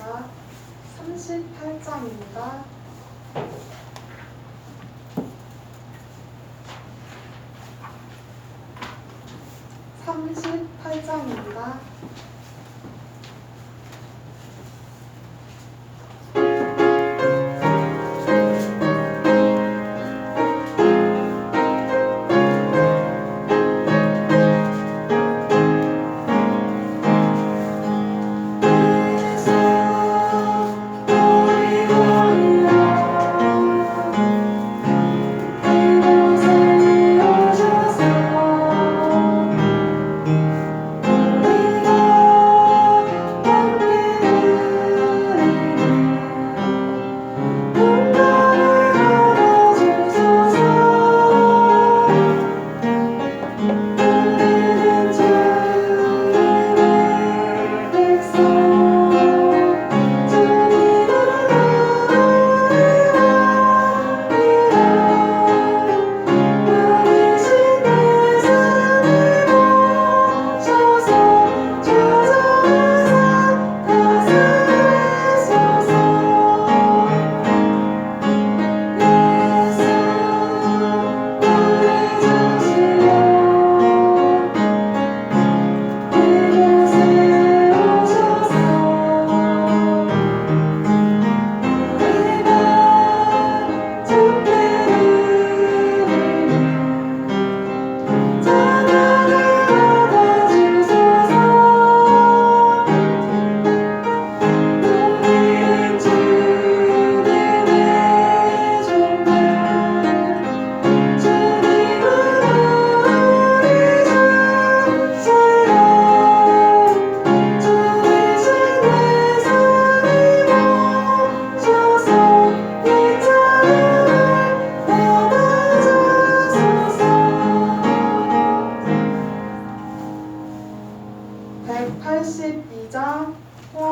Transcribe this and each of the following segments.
시작합니다. 38장입니다.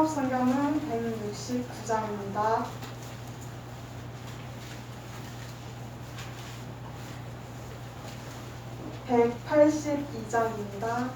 성경은 169장입니다. (182장입니다)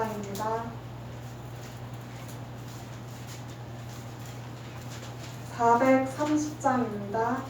29장입니다. 430장입니다.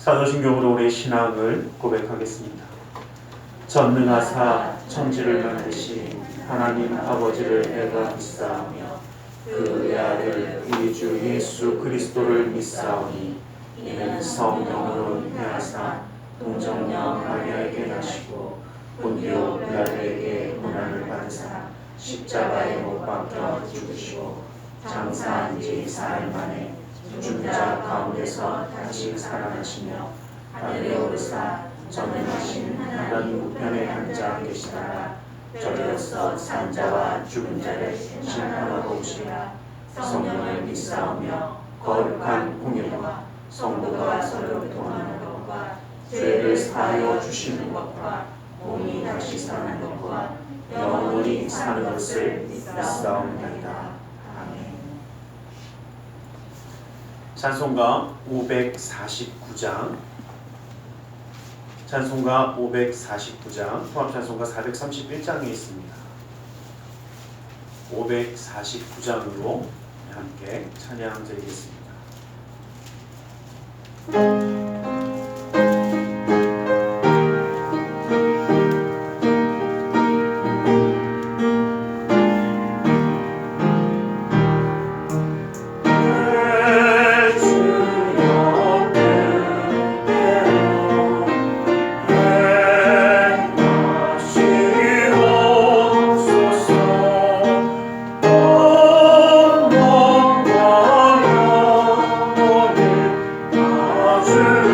사도신경으로 우리의 신앙을 고백하겠습니다. 전능하사 천지를 만드신 하나님 아버지를 내가 믿사오며 그의 아들 우리 주 예수 그리스도를 믿사오니 이는 성령으로 인하사 동정녀 마리아에게 나시고 본디오 빌라도에게 고난을 받으사 십자가에 못 박혀 죽으시고 장사한 지 사흘 만에 죽은 자 가운데서 다시 살아나시며 하늘에 오르사 전능하신 하나님 우편에 앉아 계시다가 저리로서 산 자와 죽은 자를 심판하러 오시라. 성령을 믿사오며 거룩한 공예와 성도가 서로 통하는 것과 죄를 사하여 주시는 것과 몸이 다시 사는 것과 영원히 사는 것을 믿사옵나이다. 찬송가 549장, 찬송가 549장, 통합찬송가 431장에 있습니다. 549장으로 함께 찬양 드리겠습니다. true.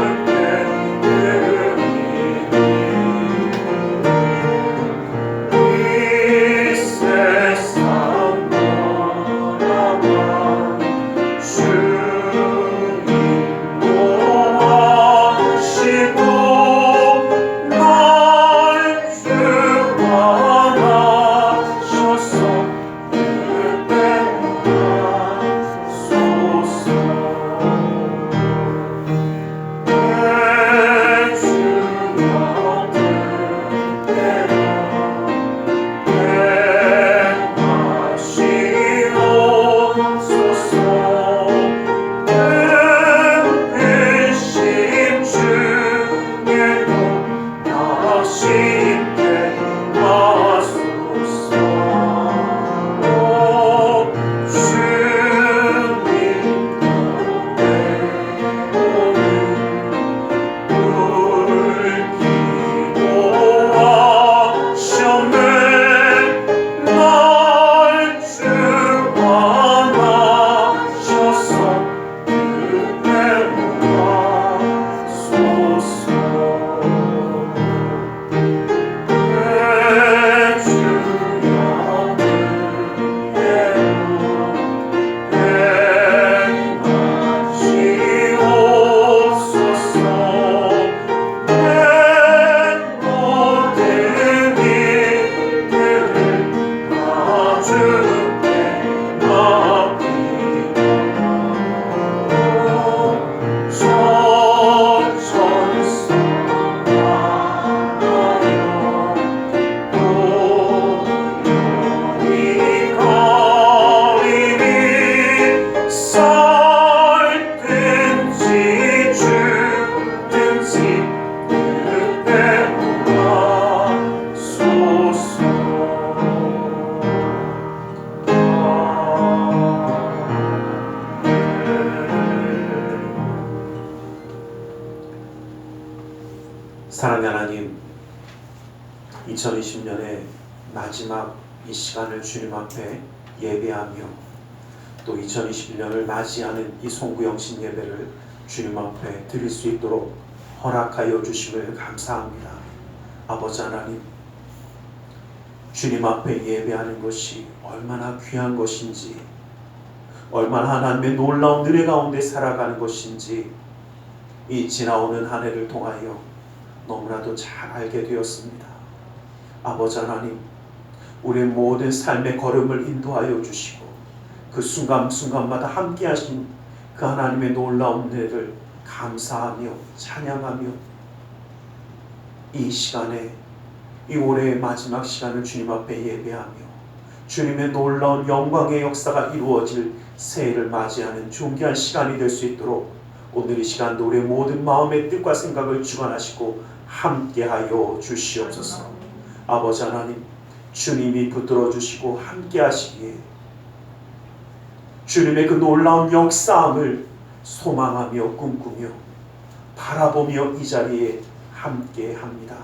사랑의 하나님, 2020년의 마지막 이 시간을 주님 앞에 예배하며 또 2021년을 맞이하는 이 송구영신 예배를 주님 앞에 드릴 수 있도록 허락하여 주심을 감사합니다. 아버지 하나님, 주님 앞에 예배하는 것이 얼마나 귀한 것인지, 얼마나 하나님의 놀라운 은혜 가운데 살아가는 것인지 이 지나오는 한 해를 통하여 너무나도 잘 알게 되었습니다. 아버지 하나님, 우리의 모든 삶의 걸음을 인도하여 주시고 그 순간순간마다 함께 하신 그 하나님의 놀라운 은혜를 감사하며 찬양하며 이 시간에, 이 올해의 마지막 시간을 주님 앞에 예배하며 주님의 놀라운 영광의 역사가 이루어질 새해를 맞이하는 존귀한 시간이 될 수 있도록 오늘 이 시간도 우리의 모든 마음의 뜻과 생각을 주관하시고 함께하여 주시옵소서. 아버지 하나님, 주님이 붙들어 주시고 함께 하시기에 주님의 그 놀라운 역사함을 소망하며 꿈꾸며 바라보며 이 자리에 함께합니다.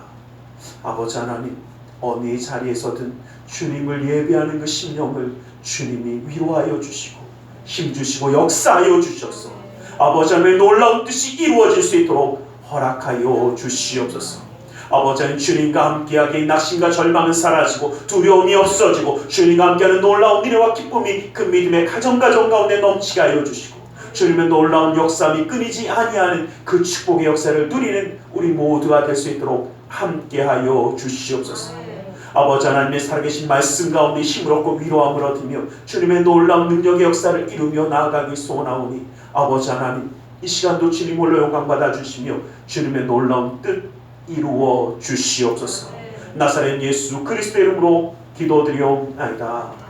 아버지 하나님, 어느 자리에서든 주님을 예배하는 그 심령을 주님이 위로하여 주시고 힘주시고 역사하여 주셔서 아버지 하나님의 놀라운 뜻이 이루어질 수 있도록 허락하여 주시옵소서. 아버지 하나님, 주님과 함께하기에 낙심과 절망은 사라지고 두려움이 없어지고 주님과 함께하는 놀라운 은혜와 기쁨이 그 믿음의 가정 가운데 넘치게 하여 주시고 주님의 놀라운 역사함이 끊이지 아니하는 그 축복의 역사를 누리는 우리 모두가 될 수 있도록 함께하여 주시옵소서. 아버지 하나님의 살아계신 말씀 가운데 힘을 얻고 위로함을 얻으며 주님의 놀라운 능력의 역사를 이루며 나아가기 소원하오니 아버지 하나님, 이 시간도 주님 홀로 영광 받아 주시며 주님의 놀라운 뜻 이루어 주시옵소서. 나사렛 예수 그리스도의 이름으로 기도드리옵나이다.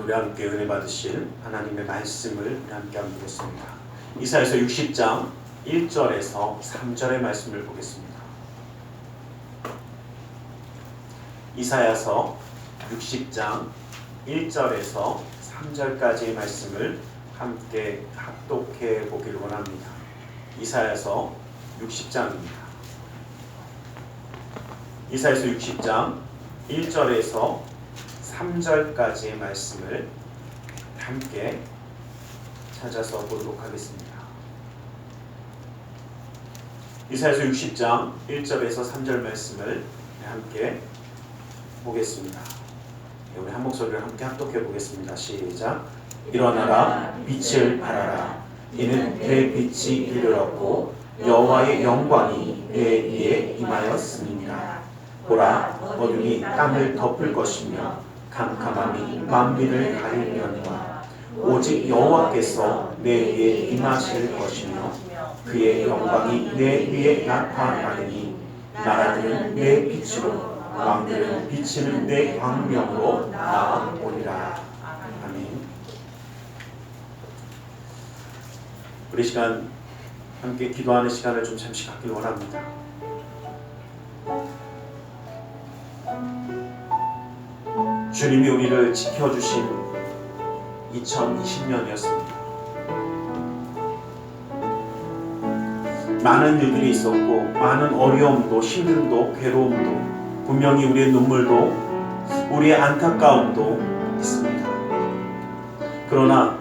우리 함께 은혜 받으실 하나님의 말씀을 우리 함께 한번 보겠습니다. 이사야서 60장 1절에서 3절의 말씀을 보겠습니다. 이사야서 60장 1절에서 3절까지의 말씀을 함께 합독해 보기를 원합니다. 이사야서 60장입니다. 이사야서 60장 1절에서 3절까지의 말씀을 함께 찾아서 보도록 하겠습니다. 이사야서 60장 1절에서 3절 말씀을 함께 보겠습니다. 우리 한 목소리를 함께 합독해 보겠습니다. 시작. 일어나라, 빛을 발하라. 이는 내 빛이 이르렀고 여호와의 영광이 내 위에 임하였음이니라. 보라, 어둠이 땅을 덮을 것이며 캄캄함이 만민을 가리려니와 오직 여호와께서 내 위에 임하실 것이며 그의 영광이 내 위에 나타나리니 나라들은 내 빛으로 왕들은 비치는 내 광명으로 나아오리라. 아멘. 우리 시간 함께 기도하는 시간을 좀 잠시 갖길 원합니다. 주님이 우리를 지켜주신 2020년이었습니다. 많은 일들이 있었고 많은 어려움도 힘듦도 괴로움도 분명히 우리의 눈물도 우리의 안타까움도 있습니다. 그러나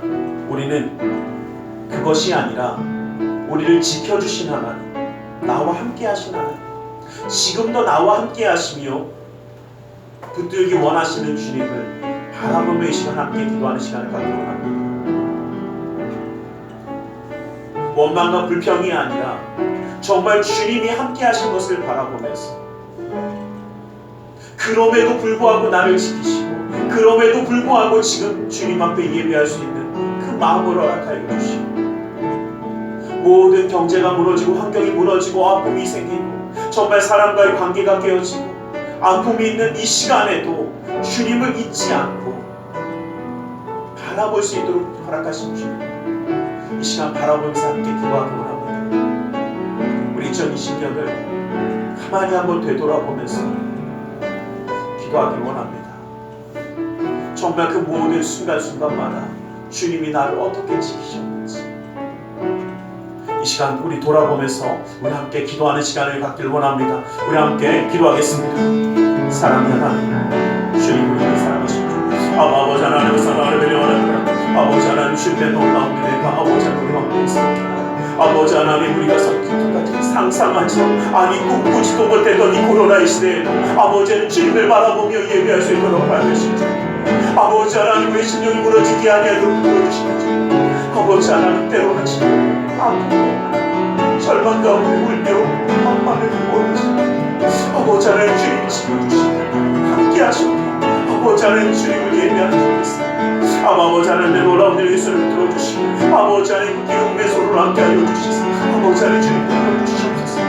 우리는 그것이 아니라 우리를 지켜주신 하나님, 나와 함께 하신 하나님, 지금도 나와 함께 하시며 붙들기 원하시는 주님을 바라보며 이 시간 함께 기도하는 시간을 갖기로 합니다. 원망과 불평이 아니라 정말 주님이 함께 하신 것을 바라보면서 그럼에도 불구하고 나를 지키시고 그럼에도 불구하고 지금 주님 앞에 예배할 수 있는 그 마음을 허락하여 주시고 모든 경제가 무너지고 환경이 무너지고 아픔이 생기고 정말 사람과의 관계가 깨어지고 아픔이 있는 이 시간에도 주님을 잊지 않고 바라볼 수 있도록 허락하신 주님, 이 시간 바라보면서 함께 기도하기 원합니다. 우리 2020년을 가만히 한번 되돌아보면서 기도하기 원합니다. 정말 그 모든 순간순간마다 주님이 나를 어떻게 지키셨는지 이 시간 우리 돌아보면서 우리 함께 기도하는 시간을 갖길 원합니다. 우리 함께 기도하겠습니다. 사랑하는 하나님, 주님 우리를 사랑하십시오. 아버지 하나님 사랑을 원합니다. 아버지 하나님 주님의 놀라운 은혜가 아버지 하나님 우리와 함께 있습니다. 아버지 하나님 우리가 성경같이 상상하지 아니 꿈꾸지도 못했던 이 코로나의 시대에도 아버지는 주님을 바라보며 예배할 수 있도록 하십시오. 아버지 하나님 우리 심령이 무너지게 아니하도록 도와주시옵소서. 아버지 하나님 때로는 지금 아프고 절망 가운데 울며 만만을 모르시고 아버지 하나님 주님이 지켜주시고 함께 하시고 아버지 하나님 주님을 예배하는 주겠습니다. 아버지 하나님의 놀라운 일 예수를 들어주시고 아버지 하나님 기름의 손으로 함께 하여 주시소. 아버지 하나님 주님 들어주시옵소서.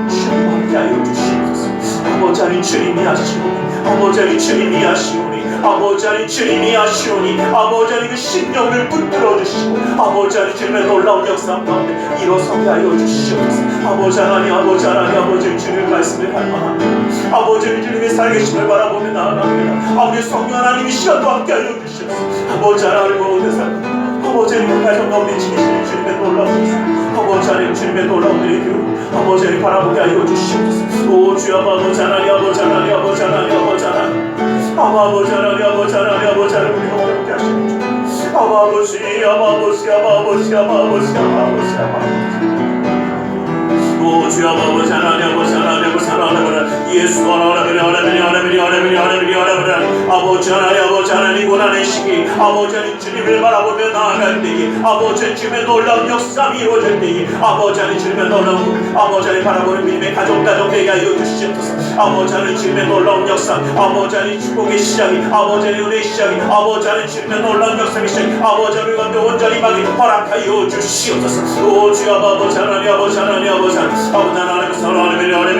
주님 함께 하여 주시옵소서. 아버지 하나님 주님이 하시오니 아버지 하나님 주님이 하시오니 아버지 하나님 주님이 하시오니 아버지 하나님 그 심령을 붙들어 주시고 아버지 하나님 주님의 놀라운 역사 가운데 일어서게 하여 주시옵소서. 아버지 하나님 아버지 하나님 아버지 주님의 말씀을 갈망합니다. 아버지 주님의 살계심을 바라보며 나아갑니다. 아버지 성령 하나님 이 시간도 함께 하여 주시옵소서. 아버지 하나님 모든 삶 아버지 하나님 가정 가운데 지키시는 주님의 놀라운 역사 아버지 하나님 주님의 놀라운 일을 아버지 하나님 바라보게 하여 주시옵소서. 오 주여 아버지 하나님 아버지 하나님 아버지 하나님 아버지 하나님 아버지 하나님 아버지 하나님 아버지 하나님 우리가 어렵게 하시는 주 아버지 아버지 아버지 아버지 아버지 아버지 오 주여 아버지 하나님 아버지 하나님 아버지 하나님 예수 하나님 아버지 하나님 아버지 하나님 고난의 시기 아버지 하나님 주님을 바라보며 나아갈 때에 아버지 주님의 놀라운 역사가 이루어질 때에 아버지 하나님 주님의 놀라운 아버지 하나님 바라보는 믿음의 가정 되게 하여 주시옵소서. 아버지 하나님 주님의 놀라운 역사 아버지 하나님 축복의 시작이 아버지 하나님 은혜의 시작이 아버지 하나님 주님의 놀라운 역사의 시작이 아버지 하나님 가운데 온전히 임하게 허락하여 주시옵소서. 오 주여 아버지 하나님 아버지 하나님 아버지 하나님 아버지 하나님 사랑하는 아버지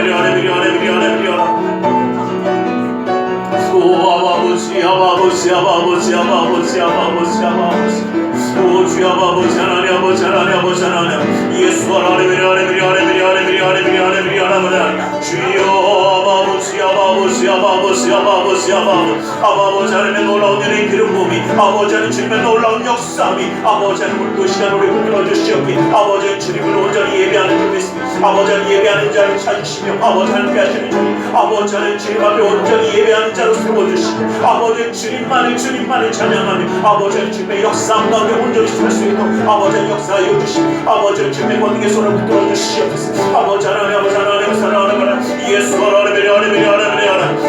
아버지 아버지 아버지 아버지 아버지 오 주여 아버지 하나님 아버지 하나님 아버지 하나님 예수 하나님 주여 아버지 아버지 아버지 아버지 아버지 하나님의 놀라운 은혜의 기름 부음이 아버지 하나님 주님의 놀라운 역사함이 아버지 하나님 오늘도 시간 우리 붙들어 주시옵기 아버지 하나님 주님을 온전히 예배하는 줄 믿습니다. 아버지 하나님 예배하는 자를 찾으시며 아버지 하나님께 하시는 주님 아버지 하나님 주님 앞에 온전히 예배하는 자로 세워주시고 아버지 주님만을 찬양하며 아버지 하나님 주님의 역사 가운데 온전히 살 수 있도록 아버지 하나님 역사하여 주시고 아버지 하나님 주님의 권능의 손을 붙들어 주시옵소서. 아버지 하나님 아버지 하나님 사랑하는 예수 하나님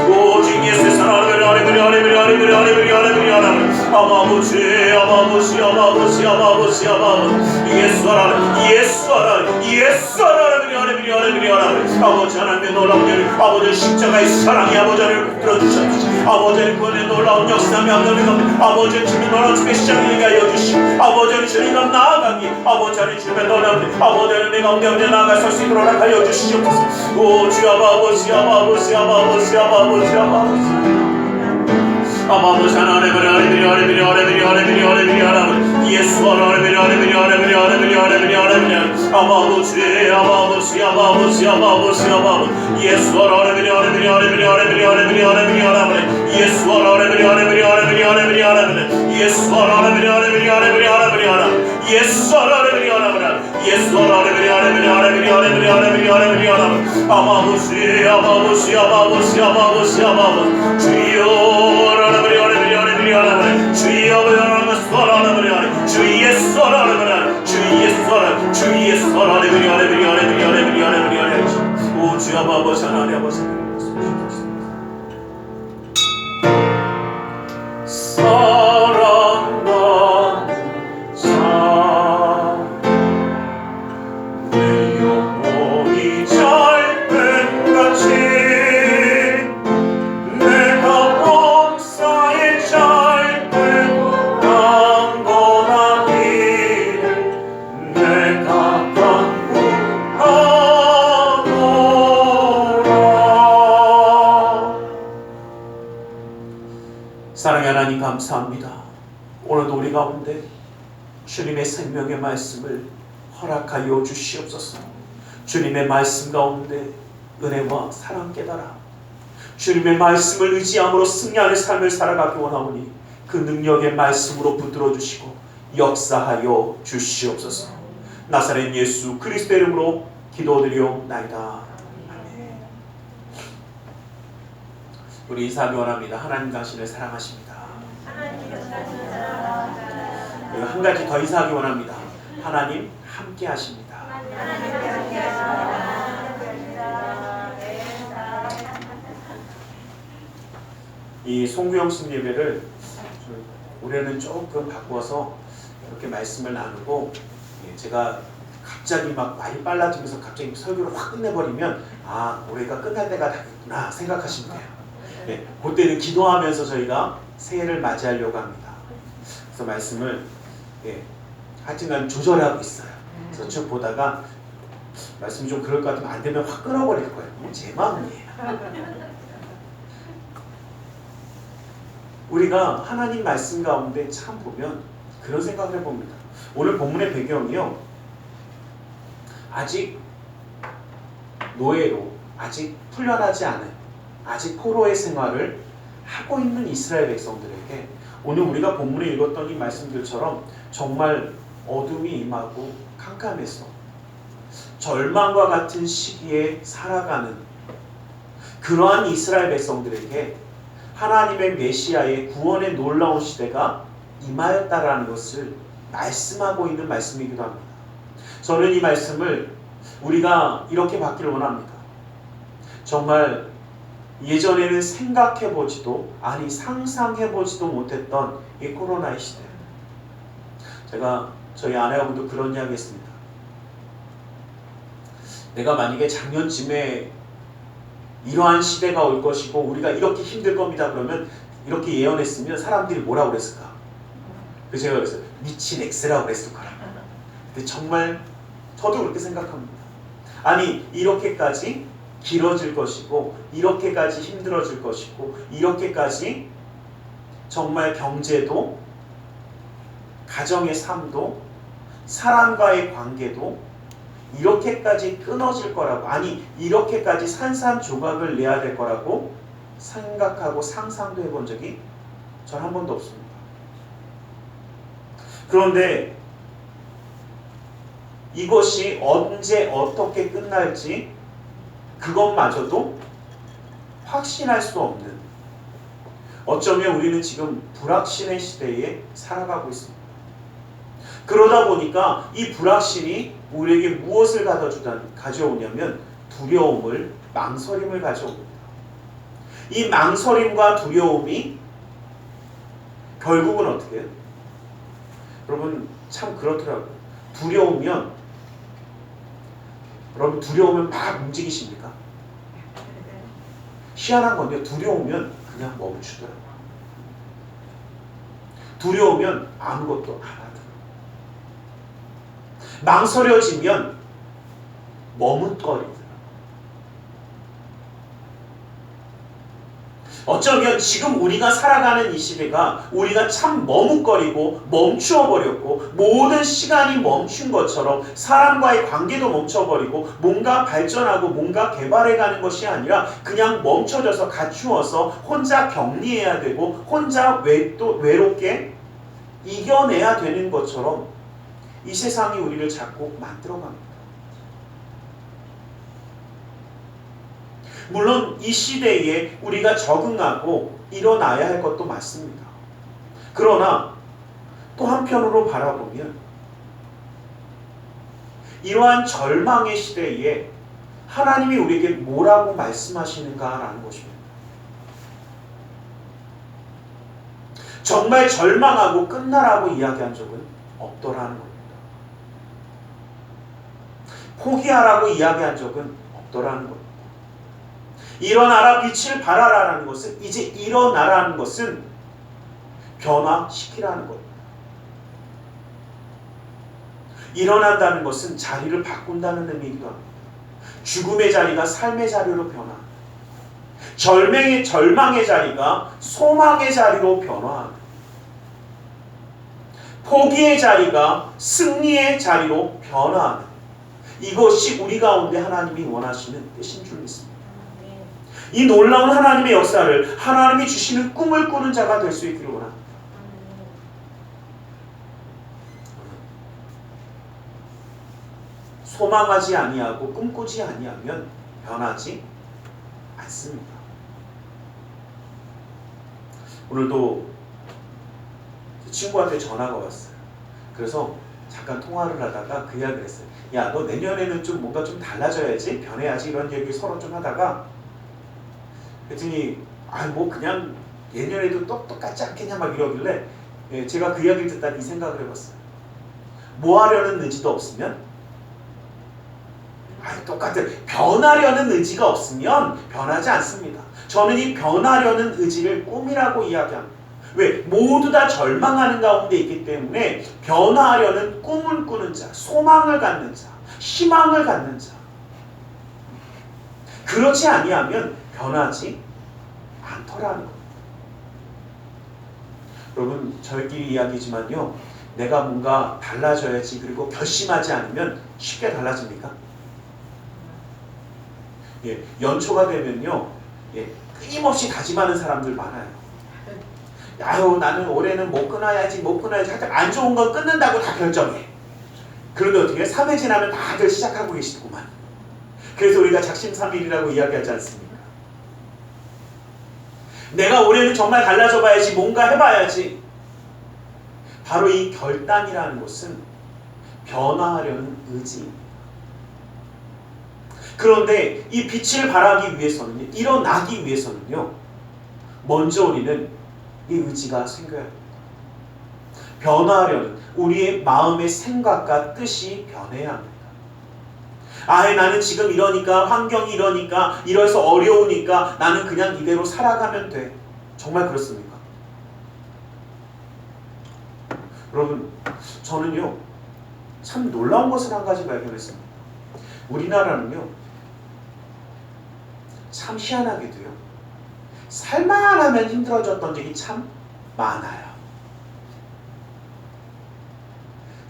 오직 예수의 사랑하는 아버지 아버지 하나님의 놀라운 일 아버지 십자가의 사랑이 아버지 하나님을 붙들어 주셨듯이 아버지 하나님 그의 놀라운 역사며 아버지 주님의 놀라운 주의 시작을 하여 주시고 아버지 하나님 주님과 나아가기 아버지 하나님 주님의 놀라운 아버지 하나님 내 가운데 언제 나아가 설 수 있도록 하여 주시옵소서. 오 주 아버지 아버지 아버지 아버지 아버지 하나님 예수 하나님 내 감사합니다. 오늘도 우리 가운데 주님의 생명의 말씀을 허락하여 주시옵소서. 주님의 말씀 가운데 은혜와 사랑 깨달아 주님의 말씀을 의지함으로 승리하는 삶을 살아가기 원하오니 그 능력의 말씀으로 붙들어 주시고 역사하여 주시옵소서. 나사렛 예수 그리스도의 이름으로 기도드리옵나이다. 아멘. 우리 인사하기 원합니다. 하나님 당신을 사랑하십니다. 그리고 한 가지 더 인사하기 원합니다. 하나님 함께 하십니다. 이 송구영신 예배를 올해는 조금 바꿔서 이렇게 말씀을 나누고, 제가 갑자기 막 말이 빨라지면서 갑자기 설교를 확 끝내버리면 올해가 끝날 때가 됐구나 생각하시면 돼요. 그때는 기도하면서 저희가 새해를 맞이하려고 합니다. 그래서 말씀을 하여튼간 조절하고 있어요. 그래서 쭉 보다가 말씀이 좀 그럴 것 같으면 안 되면 확 끊어버릴 거예요. 제 마음이에요. 우리가 하나님 말씀 가운데 참 보면 그런 생각을 해봅니다. 오늘 본문의 배경이요, 아직 노예로, 아직 풀려나지 않은, 아직 포로의 생활을 하고 있는 이스라엘 백성들에게 오늘 우리가 본문에 읽었던 이 말씀들처럼 정말 어둠이 임하고 캄캄해서 절망과 같은 시기에 살아가는 그러한 이스라엘 백성들에게 하나님의 메시아의 구원의 놀라운 시대가 임하였다라는 것을 말씀하고 있는 말씀이기도 합니다. 저는 이 말씀을 우리가 이렇게 받기를 원합니다. 정말 예전에는 생각해보지도 상상해보지도 못했던 이 코로나의 시대. 제가 저희 아내하고도 그런 이야기 했습니다. 내가 만약에 작년쯤에 이러한 시대가 올 것이고 우리가 이렇게 힘들 겁니다 그러면 이렇게 예언했으면 사람들이 뭐라고 그랬을까? 그래서 제가 그랬어요. 미친 X라고 그랬을 거라. 근데 정말 저도 그렇게 생각합니다. 아니, 이렇게까지 길어질 것이고 이렇게까지 힘들어질 것이고 이렇게까지 정말 경제도 가정의 삶도 사람과의 관계도 이렇게까지 끊어질 거라고, 아니 이렇게까지 산산조각을 내야 될 거라고 생각하고 상상도 해본 적이 전 한 번도 없습니다. 그런데 이것이 언제 어떻게 끝날지 그것마저도 확신할 수 없는, 어쩌면 우리는 지금 불확신의 시대에 살아가고 있습니다. 그러다 보니까 이 불확신이 우리에게 무엇을 가져오냐면 두려움을, 망설임을 가져옵니다. 이 망설임과 두려움이 결국은 어떻게 해요? 여러분 참 그렇더라고요. 두려우면 막 움직이십니까? 희한한 건요, 두려우면 그냥 멈추더라고요. 두려우면 아무것도 안 하더라고요. 망설여지면 머뭇거리더라고요. 어쩌면 지금 우리가 살아가는 이 시대가 우리가 참 머뭇거리고 멈추어버렸고 모든 시간이 멈춘 것처럼 사람과의 관계도 멈춰버리고 뭔가 발전하고 뭔가 개발해가는 것이 아니라 그냥 멈춰져서 갖추어서 혼자 격리해야 되고 혼자 외롭게 이겨내야 되는 것처럼 이 세상이 우리를 자꾸 만들어갑니다. 물론 이 시대에 우리가 적응하고 일어나야 할 것도 맞습니다. 그러나 또 한편으로 바라보면 이러한 절망의 시대에 하나님이 우리에게 뭐라고 말씀하시는가라는 것입니다. 정말 절망하고 끝나라고 이야기한 적은 없더라는 겁니다. 포기하라고 이야기한 적은 없더라는 겁니다. 일어나라, 빛을 발하라는 것은, 이제 일어나라는 것은 변화시키라는 겁니다. 일어난다는 것은 자리를 바꾼다는 의미이기도 합니다. 죽음의 자리가 삶의 자리로 변화합니다. 절망의 자리가 소망의 자리로 변화합니다. 포기의 자리가 승리의 자리로 변화하는 이것이 우리 가운데 하나님이 원하시는 뜻인 줄 믿습니다. 이 놀라운 하나님의 역사를 하나님이 주시는 꿈을 꾸는 자가 될 수 있기를 원합니다. 소망하지 아니하고 꿈꾸지 아니하면 변하지 않습니다. 오늘도 친구한테 전화가 왔어요. 그래서 잠깐 통화를 하다가 그 이야기를 했어요. 야, 너 내년에는 좀 뭔가 좀 달라져야지, 변해야지, 이런 얘기 서로 좀 하다가 그랬더니 뭐 그냥 예년에도 똑같지 않겠냐 막 이러길래 제가 그 이야기를 듣다 이 생각을 해봤어요. 뭐 하려는 의지도 없으면 똑같아. 변하려는 의지가 없으면 변하지 않습니다. 저는 이 변하려는 의지를 꿈이라고 이야기합니다. 왜? 모두 다 절망하는 가운데 있기 때문에 변화하려는 꿈을 꾸는 자, 소망을 갖는 자, 희망을 갖는 자. 그렇지 아니하면 변하지 않더라는 겁니다. 여러분, 저희끼리 이야기지만요, 내가 뭔가 달라져야지 그리고 결심하지 않으면 쉽게 달라집니까? 연초가 되면요, 끊임없이 다짐하는 사람들 많아요. 아유, 나는 올해는 못 끊어야지 하여튼 안 좋은 건 끊는다고 다 결정해. 그런데 어떻게 3회 지나면 다들 시작하고 계시구만. 그래서 우리가 작심삼일이라고 이야기하지 않습니까? 내가 올해는 정말 달라져 봐야지, 뭔가 해봐야지. 바로 이 결단이라는 것은 변화하려는 의지입니다. 그런데 이 빛을 발하기 위해서는, 일어나기 위해서는요, 먼저 우리는 이 의지가 생겨야 합니다. 변화하려는 우리의 마음의 생각과 뜻이 변해야 합니다. 나는 지금 이러니까, 환경이 이러니까, 이래서 어려우니까 나는 그냥 이대로 살아가면 돼. 정말 그렇습니까? 여러분, 저는요, 참 놀라운 것을 한 가지 발견했습니다. 우리나라는요, 참 희한하게도요, 살만 하면 힘들어졌던 적이 참 많아요.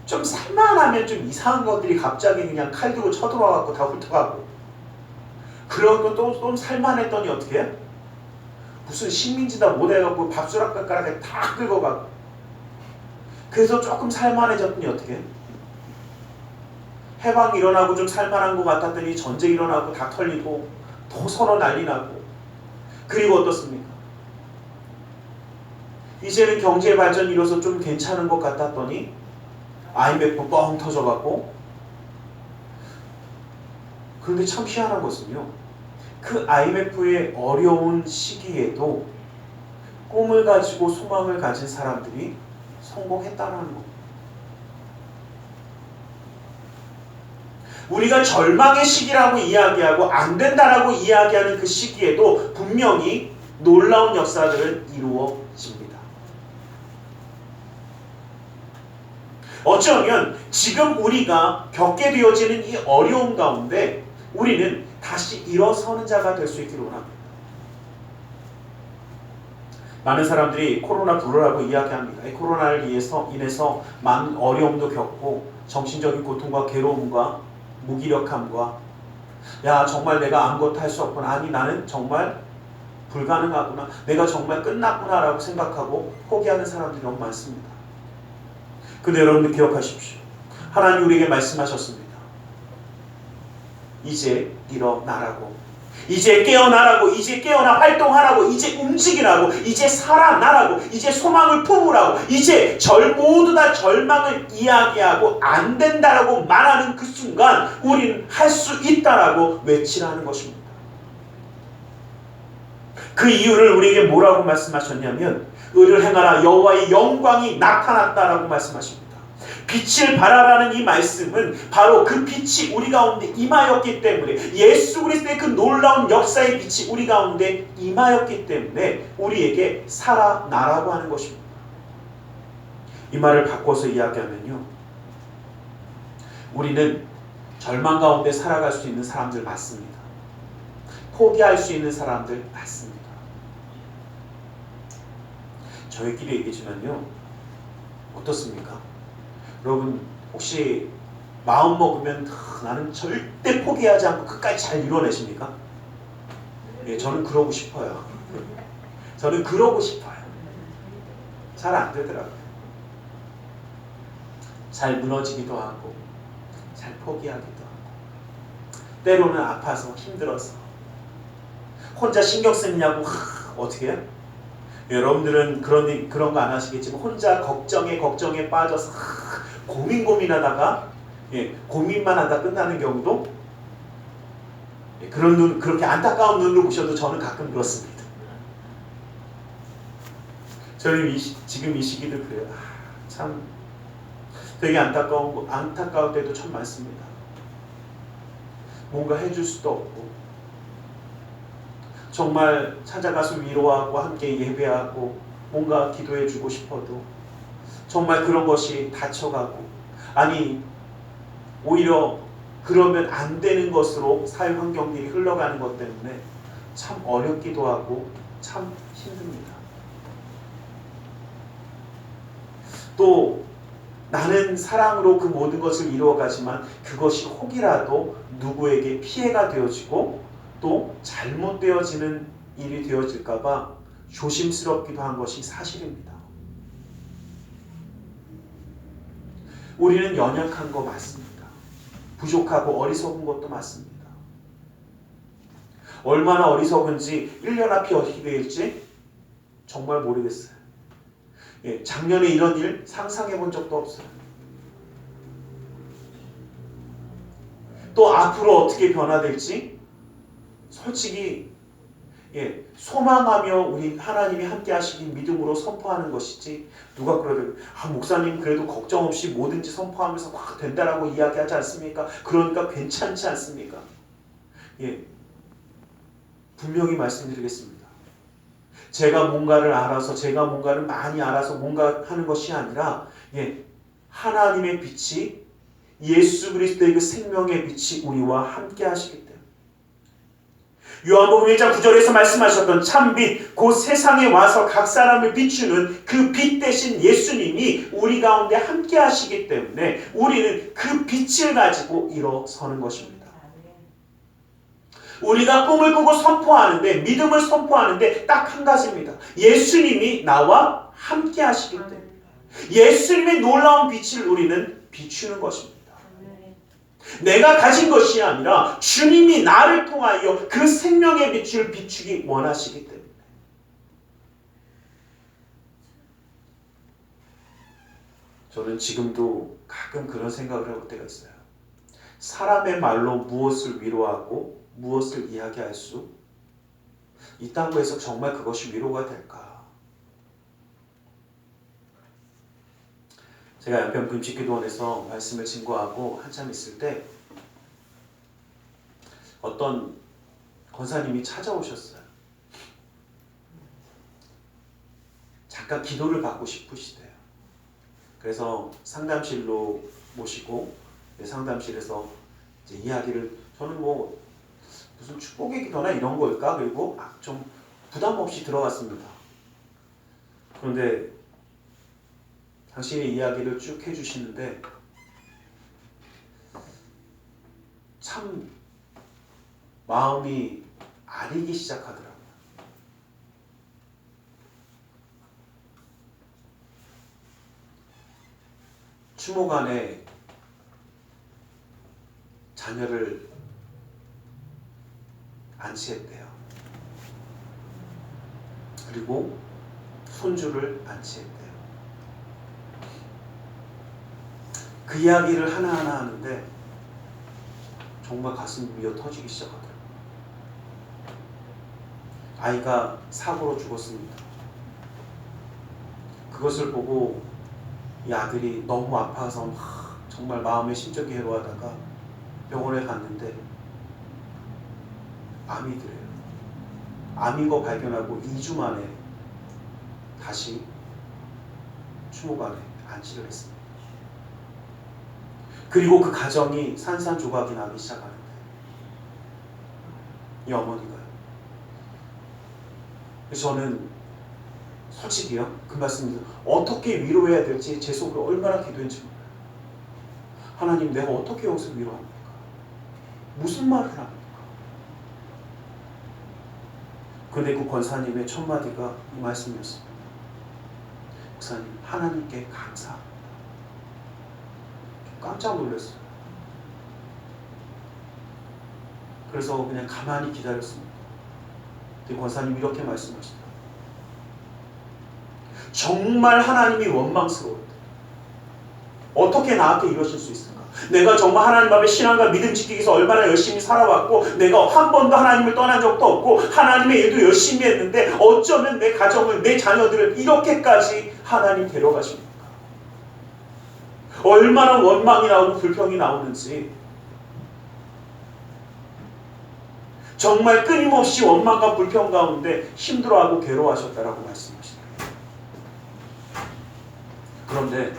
좀 살만 하면 좀 이상한 것들이 갑자기 그냥 칼 들고 쳐들어와갖고 다 훑어가고, 그러고 또 살만했더니 어떻게 해? 무슨 식민지다 못해갖고 밥숟가락에 다 긁어가고, 그래서 조금 살만해졌더니 어떻게 해? 해방 일어나고 좀 살만한 것 같았더니 전쟁 일어나고 다 털리고 또 서로 난리 나고. 그리고 어떻습니까? 이제는 경제 발전이 이뤄서 좀 괜찮은 것 같았더니 IMF 뻥 터져갖고. 그런데 참 희한한 것은요, 그 IMF의 어려운 시기에도 꿈을 가지고 소망을 가진 사람들이 성공했다는 겁니다. 우리가 절망의 시기라고 이야기하고 안 된다라고 이야기하는 그 시기에도 분명히 놀라운 역사들은 이루어집니다. 어쩌면 지금 우리가 겪게 되어지는 이 어려움 가운데 우리는 다시 일어서는 자가 될 수 있기를 원합니다. 많은 사람들이 코로나 블루라고 이야기합니다. 이 코로나를 인해서 많은 어려움도 겪고 정신적인 고통과 괴로움과 무기력함과, 야, 정말 내가 아무것도 할 수 없구나, 아니 나는 정말 불가능하구나, 내가 정말 끝났구나 라고 생각하고 포기하는 사람들이 너무 많습니다. 근데 여러분들 기억하십시오. 하나님 우리에게 말씀하셨습니다. 이제 일어나라고, 이제 깨어나라고, 이제 깨어나 활동하라고, 이제 움직이라고, 이제 살아나라고, 이제 소망을 품으라고, 이제 모두 다 절망을 이야기하고 안 된다라고 말하는 그 순간 우리는 할 수 있다라고 외치라는 것입니다. 그 이유를 우리에게 뭐라고 말씀하셨냐면, 의를 행하라, 여호와의 영광이 나타났다라고 말씀하십니다. 빛을 발하라는 이 말씀은 바로 그 빛이 우리 가운데 임하였기 때문에, 예수 그리스도의 그 놀라운 역사의 빛이 우리 가운데 임하였기 때문에 우리에게 살아나라고 하는 것입니다. 이 말을 바꿔서 이야기하면요, 우리는 절망 가운데 살아갈 수 있는 사람들 맞습니다. 포기할 수 있는 사람들 맞습니다. 저희끼리 얘기지만요, 어떻습니까? 여러분 혹시 마음 먹으면 나는 절대 포기하지 않고 끝까지 잘 이뤄내십니까? 예, 저는 그러고 싶어요. 저는 그러고 싶어요. 잘 안 되더라고요. 잘 무너지기도 하고 잘 포기하기도 하고 때로는 아파서 힘들어서 혼자 신경 쓰느냐고 어떻게 해요? 여러분들은 그런 거 안 하시겠지만 혼자 걱정에 빠져서 고민하다가 고민만 하다 끝나는 경우도 그렇게 안타까운 눈으로 보셔도 저는 가끔 그렇습니다. 저는 지금 이 시기도 그래요. 참 되게 안타까울 때도 참 많습니다. 뭔가 해줄 수도 없고 정말 찾아가서 위로하고 함께 예배하고 뭔가 기도해주고 싶어도 정말 그런 것이 닫혀가고 아니 오히려 그러면 안 되는 것으로 사회 환경들이 흘러가는 것 때문에 참 어렵기도 하고 참 힘듭니다. 또 나는 사랑으로 그 모든 것을 이루어가지만 그것이 혹이라도 누구에게 피해가 되어지고 또 잘못되어지는 일이 되어질까봐 조심스럽기도 한 것이 사실입니다. 우리는 연약한 거 맞습니다. 부족하고 어리석은 것도 맞습니다. 얼마나 어리석은지 1년 앞이 어떻게 될지 정말 모르겠어요. 작년에 이런 일 상상해 본 적도 없어요. 또 앞으로 어떻게 변화될지 솔직히 소망하며 우리 하나님이 함께 하시기 믿음으로 선포하는 것이지 누가 그러든 목사님 그래도 걱정 없이 뭐든지 선포하면서 확 된다라고 이야기하지 않습니까? 그러니까 괜찮지 않습니까? 분명히 말씀드리겠습니다. 제가 뭔가를 알아서 제가 뭔가를 많이 알아서 뭔가 하는 것이 아니라 하나님의 빛이 예수 그리스도의 그 생명의 빛이 우리와 함께 하시기 때문에 요한복음 1장 9절에서 말씀하셨던 참빛 곧 세상에 와서 각 사람을 비추는 그 빛 대신 예수님이 우리 가운데 함께 하시기 때문에 우리는 그 빛을 가지고 일어서는 것입니다. 우리가 꿈을 꾸고 선포하는데 믿음을 선포하는데 딱 한 가지입니다. 예수님이 나와 함께 하시기 때문에 예수님의 놀라운 빛을 우리는 비추는 것입니다. 내가 가진 것이 아니라 주님이 나를 통하여 그 생명의 빛을 비추기 원하시기 때문에 저는 지금도 가끔 그런 생각을 해볼 때가 있어요. 사람의 말로 무엇을 위로하고 무엇을 이야기할 수 있다고 해서 정말 그것이 위로가 될까? 제가 연평 금식기도원에서 말씀을 증거하고 한참 있을 때 어떤 권사님이 찾아오셨어요. 잠깐 기도를 받고 싶으시대요. 그래서 상담실로 모시고 상담실에서 이제 이야기를 저는 무슨 축복의 기도나 이런 걸까? 그리고 좀 부담 없이 들어갔습니다. 그런데 당신의 이야기를 쭉 해주시는데 참 마음이 아리기 시작하더라고요. 추모 안에 자녀를 안치했대요. 그리고 손주를 안치했대요. 그 이야기를 하나하나 하는데 정말 가슴이 미어 터지기 시작하더라고요. 아이가 사고로 죽었습니다. 그것을 보고 이 아들이 너무 아파서 정말 마음의 심적이 해로하다가 병원에 갔는데 암이더래요. 암인 거 발견하고 2주 만에 다시 추모관에 안치를 했습니다. 그리고 그 가정이 산산조각이 나기 시작하는데 이 어머니가요. 저는 솔직히요, 그 말씀입니다. 어떻게 위로해야 될지 제 속으로 얼마나 기도했는지 몰라요. 하나님, 내가 어떻게 여기서 위로합니까? 무슨 말을 합니까? 근데 그 권사님의 첫 마디가 이 말씀이었습니다. 목사님, 하나님께 감사합니다. 깜짝 놀랐어요. 그래서 그냥 가만히 기다렸습니다. 근데 권사님이 이렇게 말씀하시더라고요. 정말 하나님이 원망스러울 때 어떻게 나한테 이러실 수 있을까? 내가 정말 하나님 앞에 신앙과 믿음 지키기 위해서 얼마나 열심히 살아왔고 내가 한 번도 하나님을 떠난 적도 없고 하나님의 일도 열심히 했는데 어쩌면 내 가정을, 내 자녀들을 이렇게까지 하나님 데려가십니까? 얼마나 원망이 나오고 불평이 나오는지 정말 끊임없이 원망과 불평 가운데 힘들어하고 괴로워하셨다라고 말씀하시네요. 그런데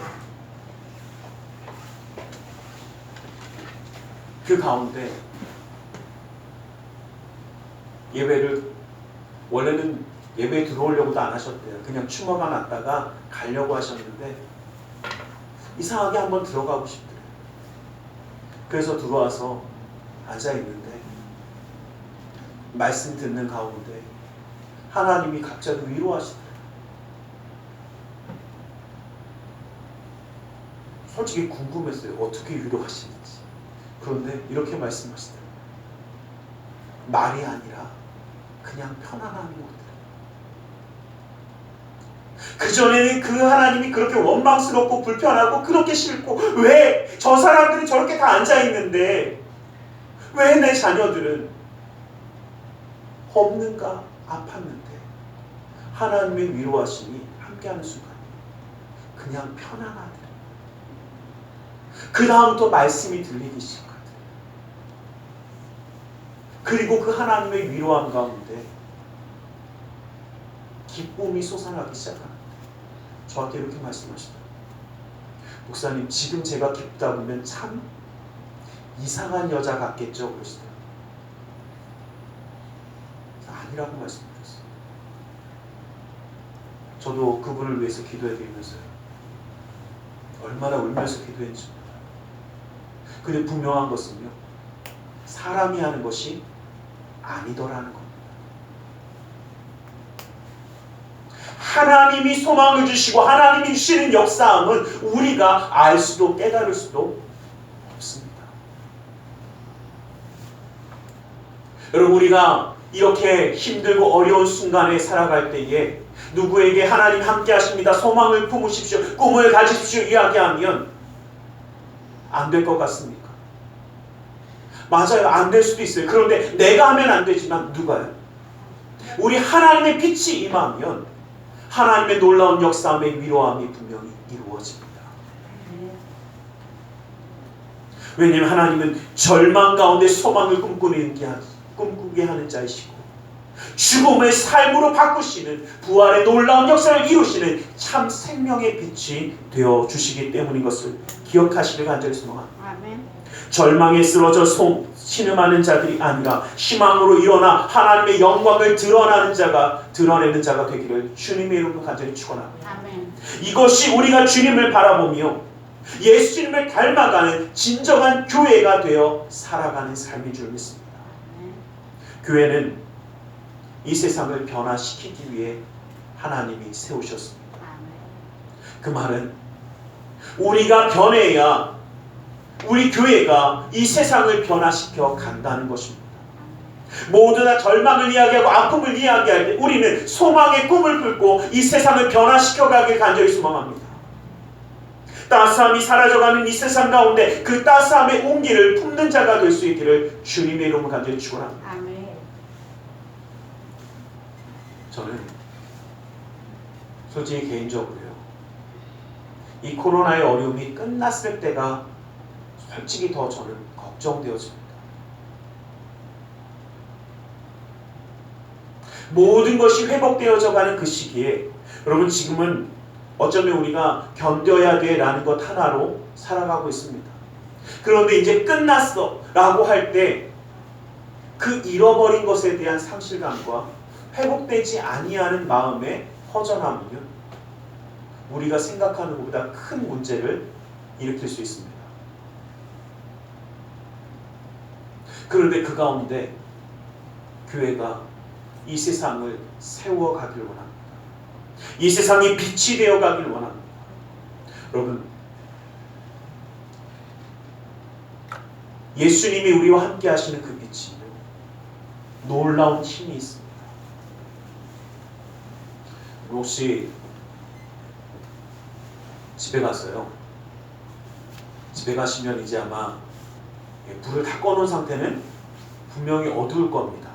그 가운데 예배를 원래는 예배에 들어오려고도 안 하셨대요. 그냥 추모만 왔다가 가려고 하셨는데 이상하게 한번 들어가고 싶더래요. 그래서 들어와서 앉아있는데 말씀 듣는 가운데 하나님이 갑자기 위로하시더래요. 솔직히 궁금했어요. 어떻게 위로하시는지. 그런데 이렇게 말씀하시더라고요. 말이 아니라 그냥 편안함이 오더라고요. 그전에는 그 하나님이 그렇게 원망스럽고 불편하고 그렇게 싫고 왜 저 사람들은 저렇게 다 앉아있는데 왜 내 자녀들은 없는가 아팠는데 하나님의 위로하심이 함께하는 순간 그냥 편안하더라고요. 그 다음부터 말씀이 들리기 시작하더라고요. 그리고 그 하나님의 위로함 가운데 기쁨이 솟아나기 시작합니다. 저한테 이렇게 말씀하시더라고요. 목사님, 지금 제가 기쁘다 보면 참 이상한 여자 같겠죠? 그러시더라고요. 아니라고 말씀드렸어요. 저도 그분을 위해서 기도해드리면서요. 얼마나 울면서 기도했는지 몰라요. 근데 분명한 것은요. 사람이 하는 것이 아니더라는 겁니다. 하나님이 소망을 주시고 하나님이 주시는 역사함은 우리가 알 수도 깨달을 수도 없습니다. 여러분, 우리가 이렇게 힘들고 어려운 순간에 살아갈 때에 누구에게 하나님 함께 하십니다, 소망을 품으십시오, 꿈을 가지십시오 이야기하면 안 될 것 같습니까? 맞아요. 안 될 수도 있어요. 그런데 내가 하면 안 되지만 누가요? 우리 하나님의 빛이 임하면 하나님의 놀라운 역사함의 위로함이 분명히 이루어집니다. 왜냐하면 하나님은 절망 가운데 소망을 꿈꾸게 하는 자이시고 죽음을 삶으로 바꾸시는 부활의 놀라운 역사를 이루시는 참 생명의 빛이 되어 주시기 때문인 것을 기억하시길 간절히 소망합니다. 절망에 쓰러져 신음하는 자들이 아니라 희망으로 일어나 하나님의 영광을 드러내는 자가 되기를 주님의 이름으로 간절히 축원합니다. 이것이 우리가 주님을 바라보며 예수님을 닮아가는 진정한 교회가 되어 살아가는 삶인 줄 믿습니다. 교회는 이 세상을 변화시키기 위해 하나님이 세우셨습니다. 그 말은 우리가 변해야 우리 교회가 이 세상을 변화시켜 간다는 것입니다. 모두 다 절망을 이야기하고 아픔을 이야기할 때 우리는 소망의 꿈을 품고 이 세상을 변화시켜 가길 간절히 소망합니다. 따스함이 사라져가는 이 세상 가운데 그 따스함의 온기를 품는 자가 될 수 있기를 주님의 이름으로 간절히 축원합니다. 저는 솔직히 개인적으로요, 이 코로나의 어려움이 끝났을 때가 솔직히 더 저는 걱정되어집니다. 모든 것이 회복되어져 가는 그 시기에 여러분, 지금은 어쩌면 우리가 견뎌야 돼 라는 것 하나로 살아가고 있습니다. 그런데 이제 끝났어 라고 할 때 그 잃어버린 것에 대한 상실감과 회복되지 아니하는 마음에 허전하면요, 우리가 생각하는 것보다 큰 문제를 일으킬 수 있습니다. 그런데 그 가운데 교회가 이 세상을 세워가길 원합니다. 이 세상이 빛이 되어가길 원합니다. 여러분, 예수님이 우리와 함께 하시는 그 빛이 놀라운 힘이 있습니다. 혹시 집에 가서요, 집에 가시면 이제 아마 불을 다 꺼놓은 상태는 분명히 어두울 겁니다.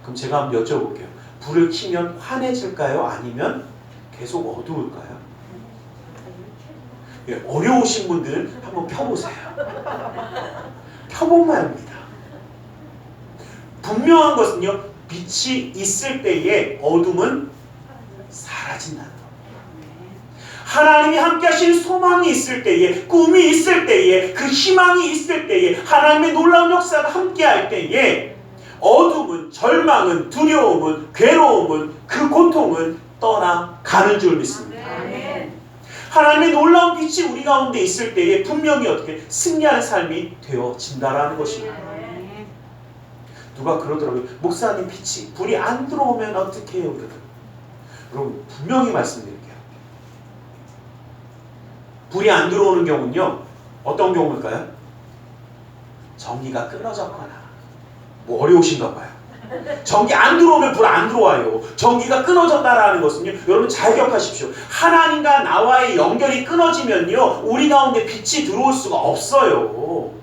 그럼 제가 한번 여쭤볼게요. 불을 켜면 환해질까요? 아니면 계속 어두울까요? 어려우신 분들은 한번 펴보세요. 켜보면 합니다. 분명한 것은요, 빛이 있을 때에 어둠은 사라진다는 겁니다. 하나님이 함께 하시는 소망이 있을 때에, 꿈이 있을 때에, 그 희망이 있을 때에, 하나님의 놀라운 역사가 함께 할 때에 어둠은, 절망은, 두려움은, 괴로움은, 그 고통은 떠나가는 줄 믿습니다. 하나님의 놀라운 빛이 우리 가운데 있을 때에 분명히 어떻게 승리하는 삶이 되어진다라는 것입니다. 누가 그러더라고요. 목사님, 빛이 불이 안 들어오면 어떻게 해요? 여러분, 분명히 말씀드릴게요. 불이 안 들어오는 경우는요, 어떤 경우일까요? 전기가 끊어졌거나, 뭐 어려우신가 봐요. 전기 안 들어오면 불 안 들어와요. 전기가 끊어졌다라는 것은요, 여러분 잘 기억하십시오. 하나님과 나와의 연결이 끊어지면요, 우리 가운데 빛이 들어올 수가 없어요.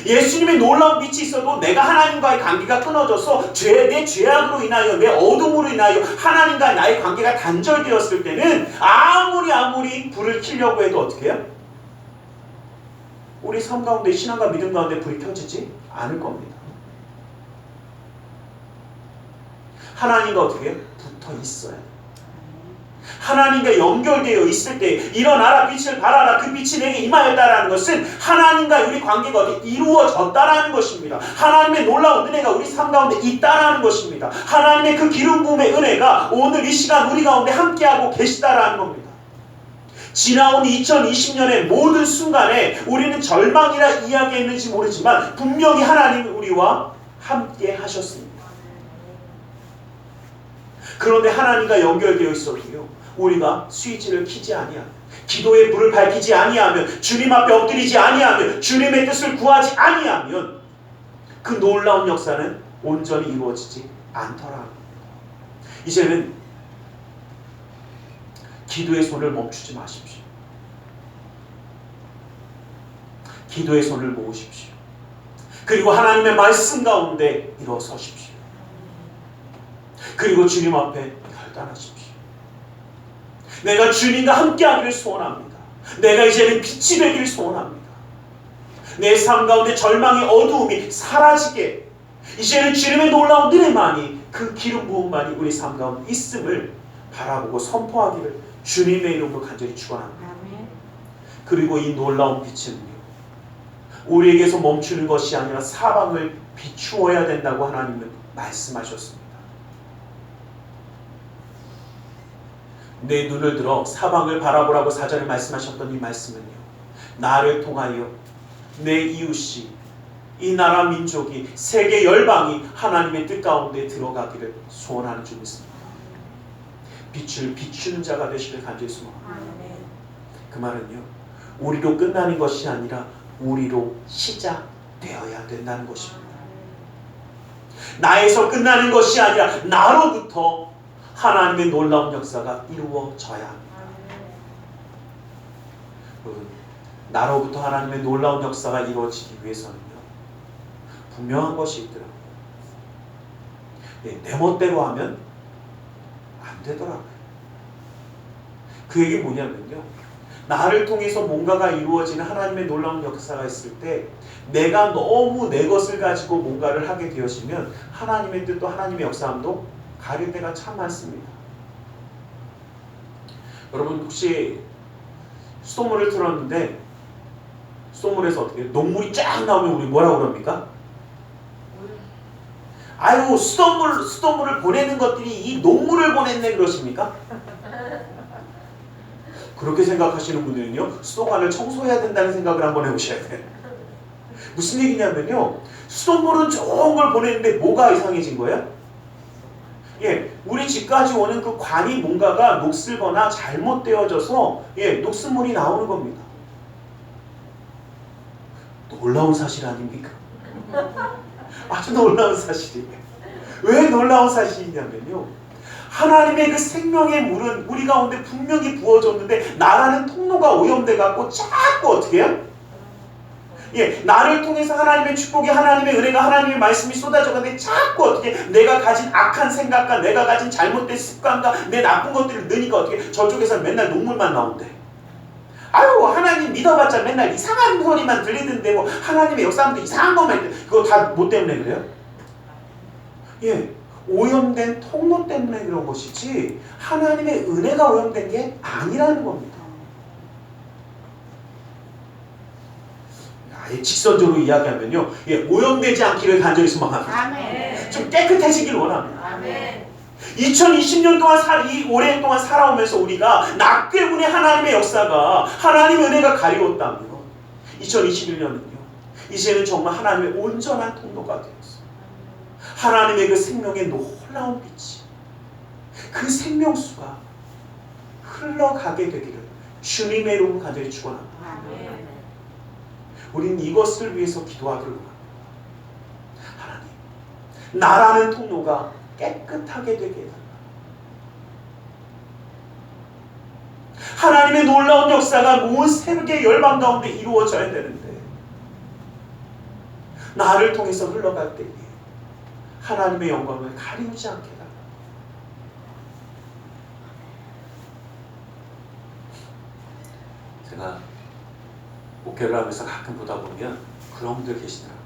예수님의 놀라운 빛이 있어도 내가 하나님과의 관계가 끊어져서 내 죄악으로 인하여, 내 어둠으로 인하여 하나님과 나의 관계가 단절되었을 때는 아무리 불을 켜려고 해도 어떻게 해요? 우리 삶 가운데, 신앙과 믿음 가운데 불이 켜지지 않을 겁니다. 하나님과 어떻게 해요? 붙어 있어야 돼요. 하나님과 연결되어 있을 때, 일어나라 빛을 발하라, 그 빛이 내게 임하였다라는 것은 하나님과 우리 관계가 어떻게 이루어졌다라는 것입니다. 하나님의 놀라운 은혜가 우리 삶 가운데 있다라는 것입니다. 하나님의 그 기름 부음의 은혜가 오늘 이 시간 우리 가운데 함께하고 계시다라는 겁니다. 지나온 2020년의 모든 순간에 우리는 절망이라 이야기했는지 모르지만 분명히 하나님은 우리와 함께 하셨습니다. 그런데 하나님과 연결되어 있어도요, 우리가 스위치를 켜지 아니하면, 기도의 불을 밝히지 아니하면, 주님 앞에 엎드리지 아니하면, 주님의 뜻을 구하지 아니하면 그 놀라운 역사는 온전히 이루어지지 않더라. 이제는 기도의 손을 멈추지 마십시오. 기도의 손을 모으십시오. 그리고 하나님의 말씀 가운데 일어서십시오. 그리고 주님 앞에 결단하십시오. 내가 주님과 함께하기를 소원합니다. 내가 이제는 빛이 되기를 소원합니다. 내 삶 가운데 절망의 어두움이 사라지게, 이제는 주님의 놀라운 은혜만이, 그 기름 부음만이 우리 삶 가운데 있음을 바라보고 선포하기를 주님의 이름으로 간절히 축원합니다. 그리고 이 놀라운 빛은요, 우리에게서 멈추는 것이 아니라 사방을 비추어야 된다고 하나님은 말씀하셨습니다. 내 눈을 들어 사방을 바라보라고 사전에 말씀하셨던 이 말씀은요, 나를 통하여 내 이웃이, 이 나라 민족이, 세계 열방이 하나님의 뜻 가운데 들어가기를 소원하는 줄 믿습니다. 빛을 비추는 자가 되시길 간절히 소원합니다. 그 말은요, 우리로 끝나는 것이 아니라 우리로 시작되어야 된다는 것입니다. 나에서 끝나는 것이 아니라 나로부터 하나님의 놀라운 역사가 이루어져야 합니다. 여러분, 나로부터 하나님의 놀라운 역사가 이루어지기 위해서는요, 분명한 것이 있더라고요. 내 멋대로 하면 안 되더라고요. 그 얘기 뭐냐면요, 나를 통해서 뭔가가 이루어지는 하나님의 놀라운 역사가 있을 때 내가 너무 내 것을 가지고 뭔가를 하게 되어지면 하나님의 뜻도 하나님의 역사함도 가릴 때가 참 많습니다. 여러분, 혹시 수돗물을 틀었는데 수돗물에서 어떻게 녹물이 쫙 나오면 우리 뭐라고 그럽니까? 아유 수돗물을 보내는 것들이 이 녹물을 보냈네 그러십니까? 그렇게 생각하시는 분들은요 수도관을 청소해야 된다는 생각을 한번 해보셔야 돼요. 무슨 얘기냐면요 수돗물은 좋은 걸 보내는데 뭐가 이상해진 거예요? 예, 우리 집까지 오는 그 관이 뭔가가 녹슬거나 잘못되어져서 녹슨물이 나오는 겁니다. 놀라운 사실 아닙니까? 아주 놀라운 사실이에요. 왜 놀라운 사실이냐면요 하나님의 그 생명의 물은 우리 가운데 분명히 부어졌는데 나라는 통로가 오염돼 갖고 자꾸 어떻게 해요? 나를 통해서 하나님의 축복이 하나님의 은혜가 하나님의 말씀이 쏟아져 가는데 자꾸 어떻게 내가 가진 악한 생각과 내가 가진 잘못된 습관과 내 나쁜 것들을 넣으니까 어떻게 저쪽에서 맨날 녹물만 나온대. 아유 하나님 믿어봤자 맨날 이상한 소리만 들리던데 뭐 하나님의 역사하면서 이상한 것만 있대. 그거 다 뭐 때문에 그래요? 오염된 통로 때문에 그런 것이지 하나님의 은혜가 오염된 게 아니라는 겁니다. 아예 직선적으로 이야기하면요 오염되지 않기를 간절히 소망합니다. 아멘. 좀 깨끗해지길 원합니다. 아멘. 2020년 동안 이 오랜 동안 살아오면서 우리가 나 때문에 하나님의 역사가 하나님의 은혜가 가리웠다면 2021년은요 이제는 정말 하나님의 온전한 통로가 되었어요. 하나님의 그 생명의 놀라운 빛이 그 생명수가 흘러가게 되기를 주님의 이름으로 간절히 축원합니다. 아멘. 우리는 이것을 위해서 기도하기를 원합니다. 하나님 나라는 통로가 깨끗하게 되게 해달라. 하나님의 놀라운 역사가 온 세계 열방 가운데 이루어져야 되는데 나를 통해서 흘러갈 때에 하나님의 영광을 가리우지 않게 해달라. 제가 목회를 하면서 가끔 보다 보면 그런 분들 계시더라고요.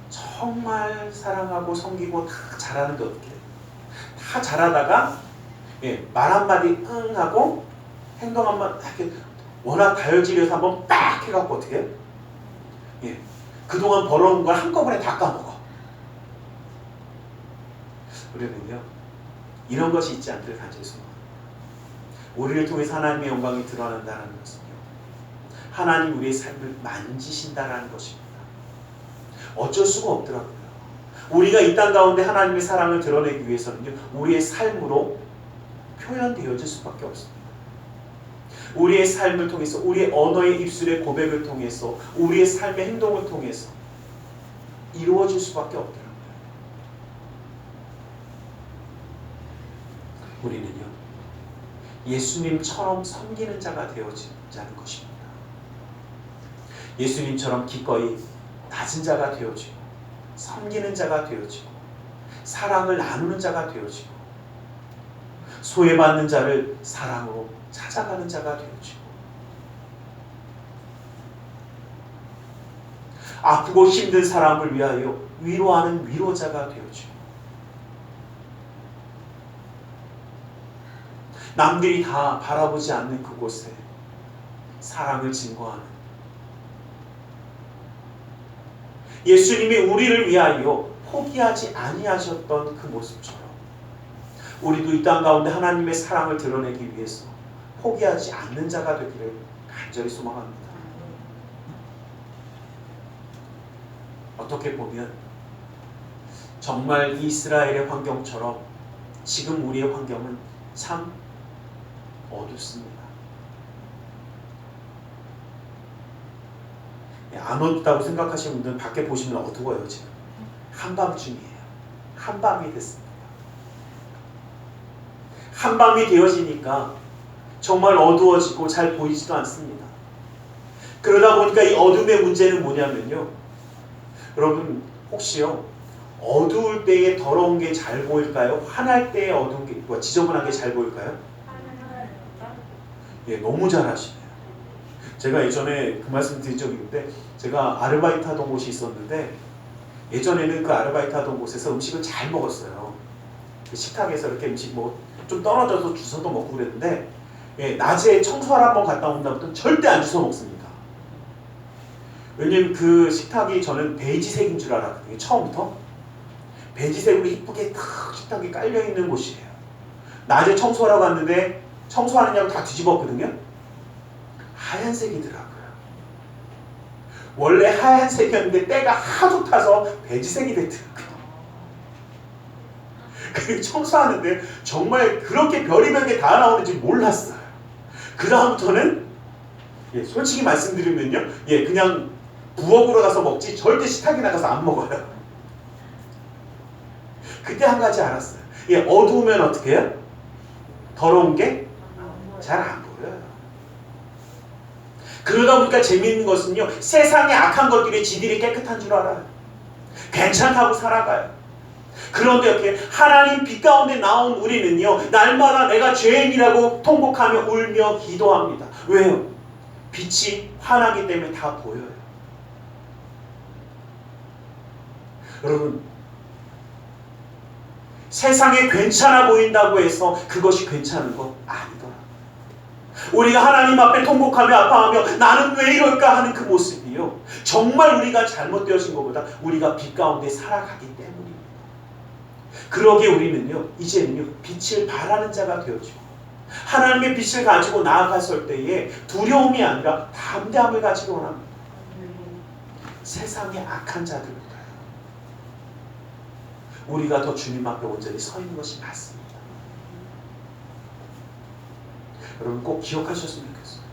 정말 사랑하고 섬기고 다 잘하는데 어떻게 다 잘하다가 말 한마디 응 하고 행동 한번 이렇게 워낙 다혈질이어서 한번 딱 해갖고 어떻게 해요? 그동안 벌어온 걸 한꺼번에 다 까먹어. 우리는요 이런 것이 있지 않기를 간절히 소망합니다. 우리를 통해서 하나님의 영광이 드러난다는 것은요 하나님 우리의 삶을 만지신다라는 것입니다. 어쩔 수가 없더라고요. 우리가 이 땅 가운데 하나님의 사랑을 드러내기 위해서는요 우리의 삶으로 표현되어질 수밖에 없습니다. 우리의 삶을 통해서 우리의 언어의 입술의 고백을 통해서 우리의 삶의 행동을 통해서 이루어질 수밖에 없더라고요. 우리는요 예수님처럼 섬기는 자가 되어지자는 것입니다. 예수님처럼 기꺼이 낮은 자가 되어지고 섬기는 자가 되어지고 사랑을 나누는 자가 되어지고 소외받는 자를 사랑으로 찾아가는 자가 되어지고 아프고 힘든 사람을 위하여 위로하는 위로자가 되어지고 남들이 다 바라보지 않는 그곳에 사랑을 증거하는 예수님이 우리를 위하여 포기하지 아니하셨던 그 모습처럼 우리도 이 땅 가운데 하나님의 사랑을 드러내기 위해서 포기하지 않는 자가 되기를 간절히 소망합니다. 어떻게 보면 정말 이스라엘의 환경처럼 지금 우리의 환경은 참 어둡습니다. 안 어둡다고 생각하시는 분들은 밖에 보시면 어두워요. 지금 한밤중이에요. 한밤이 됐습니다. 한밤이 되어지니까 정말 어두워지고 잘 보이지도 않습니다. 그러다 보니까 이 어둠의 문제는 뭐냐면요, 여러분 혹시요 어두울 때에 더러운 게 잘 보일까요? 환할 때에 어두운 게 지저분한 게 잘 보일까요? 너무 잘 하시네요. 제가 예전에 그 말씀 드린 적이 있는데, 제가 아르바이트 하던 곳이 있었는데 예전에는 그 아르바이트 하던 곳에서 음식을 잘 먹었어요. 그 식탁에서 이렇게 음식 좀 떨어져서 주워도 먹고 그랬는데, 낮에 청소하러 한번 갔다 온다부터는 절대 안 주워 먹습니다. 왜냐면 그 식탁이 저는 베이지색인 줄 알았거든요, 처음부터. 베지색으로 이쁘게 탁 식탁에 깔려있는 곳이에요. 낮에 청소하러 갔는데 청소하느냐고 다 뒤집었거든요. 하얀색이더라고요. 원래 하얀색이었는데 때가 하도 타서 베지색이 됐더라고요. 그리고 청소하는데 정말 그렇게 별의별 게 다 나오는지 몰랐어요. 그 다음부터는 솔직히 말씀드리면요, 그냥 부엌으로 가서 먹지 절대 식탁에 나가서 안 먹어요. 그때 한 가지 알았어요. 어두우면 어떻게 해요? 더러운 게 잘 안 보여요. 그러다 보니까 재미있는 것은요, 세상의 악한 것들이 지들이 깨끗한 줄 알아요. 괜찮다고 살아가요. 그런데 이렇게 하나님 빛 가운데 나온 우리는요, 날마다 내가 죄인이라고 통곡하며 울며 기도합니다. 왜요? 빛이 환하기 때문에 다 보여요. 여러분, 세상에 괜찮아 보인다고 해서 그것이 괜찮은 거 아니더라. 우리가 하나님 앞에 통곡하며 아파하며 나는 왜 이럴까 하는 그 모습이요, 정말 우리가 잘못되어진 것보다 우리가 빛 가운데 살아가기 때문입니다. 그러기에 우리는요, 이제는요, 빛을 발하는 자가 되어지고 하나님의 빛을 가지고 나아갔을 때에 두려움이 아니라 담대함을 가지기 원합니다. 세상의 악한 자들보다요, 우리가 더 주님 앞에 온전히 서 있는 것이 맞습니다. 여러분 꼭 기억하셨으면 좋겠어요.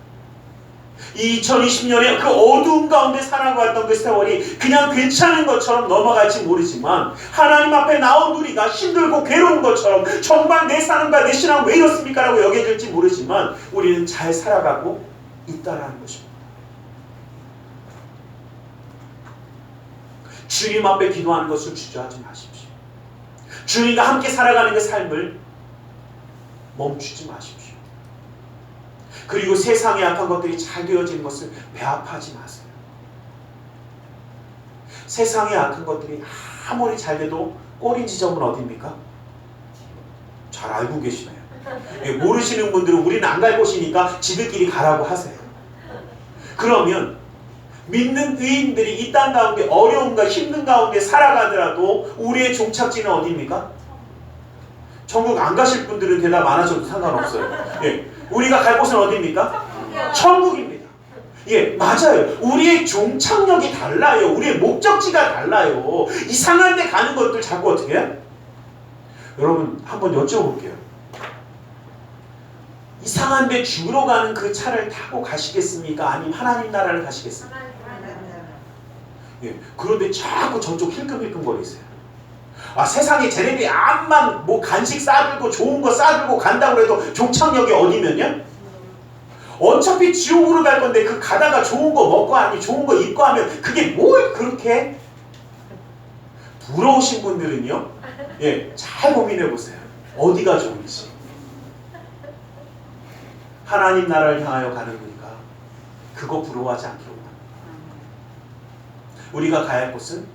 이 2020년에 그 어두운 가운데 살아갔던 그 세월이 그냥 괜찮은 것처럼 넘어갈지 모르지만, 하나님 앞에 나온 우리가 힘들고 괴로운 것처럼 정말 내 삶과 내 신앙 왜 이렇습니까? 라고 여겨질지 모르지만 우리는 잘 살아가고 있다라는 것입니다. 주님 앞에 기도하는 것을 주저하지 마십시오. 주님과 함께 살아가는 그 삶을 멈추지 마십시오. 그리고 세상의 악한 것들이 잘 되어지는 것을 배합하지 마세요. 세상의 악한 것들이 아무리 잘 돼도 꼬린 지점은 어디입니까? 잘 알고 계시네요. 모르시는 분들은 우리는 안 갈 곳이니까 지들끼리 가라고 하세요. 그러면 믿는 의인들이 이 땅 가운데 어려움과 힘든 가운데 살아가더라도 우리의 종착지는 어디입니까? 천국 안 가실 분들은 대답 안 하셔도 상관없어요. 우리가 갈 곳은 어디입니까? 천국입니다. 맞아요. 우리의 종착역이 달라요. 우리의 목적지가 달라요. 이상한 데 가는 것들 자꾸 어떻게 해요? 여러분 한번 여쭤볼게요. 이상한 데 죽으러 가는 그 차를 타고 가시겠습니까? 아니면 하나님 나라를 가시겠습니까? 그런데 자꾸 저쪽 힐끔힐끔 거리세요. 세상에 쟤네들이 암만 뭐 간식 싸들고 좋은 거 싸들고 간다고 해도 종착역이 어디면요? 어차피 지옥으로 갈 건데 그 가다가 좋은 거 먹고 아니 좋은 거 입고 하면 그게 뭘 그렇게? 부러우신 분들은요, 잘 고민해 보세요. 어디가 좋은지. 하나님 나라를 향하여 가는 우리가 그거 부러워하지 않기로 합니다. 우리가 가야 할 곳은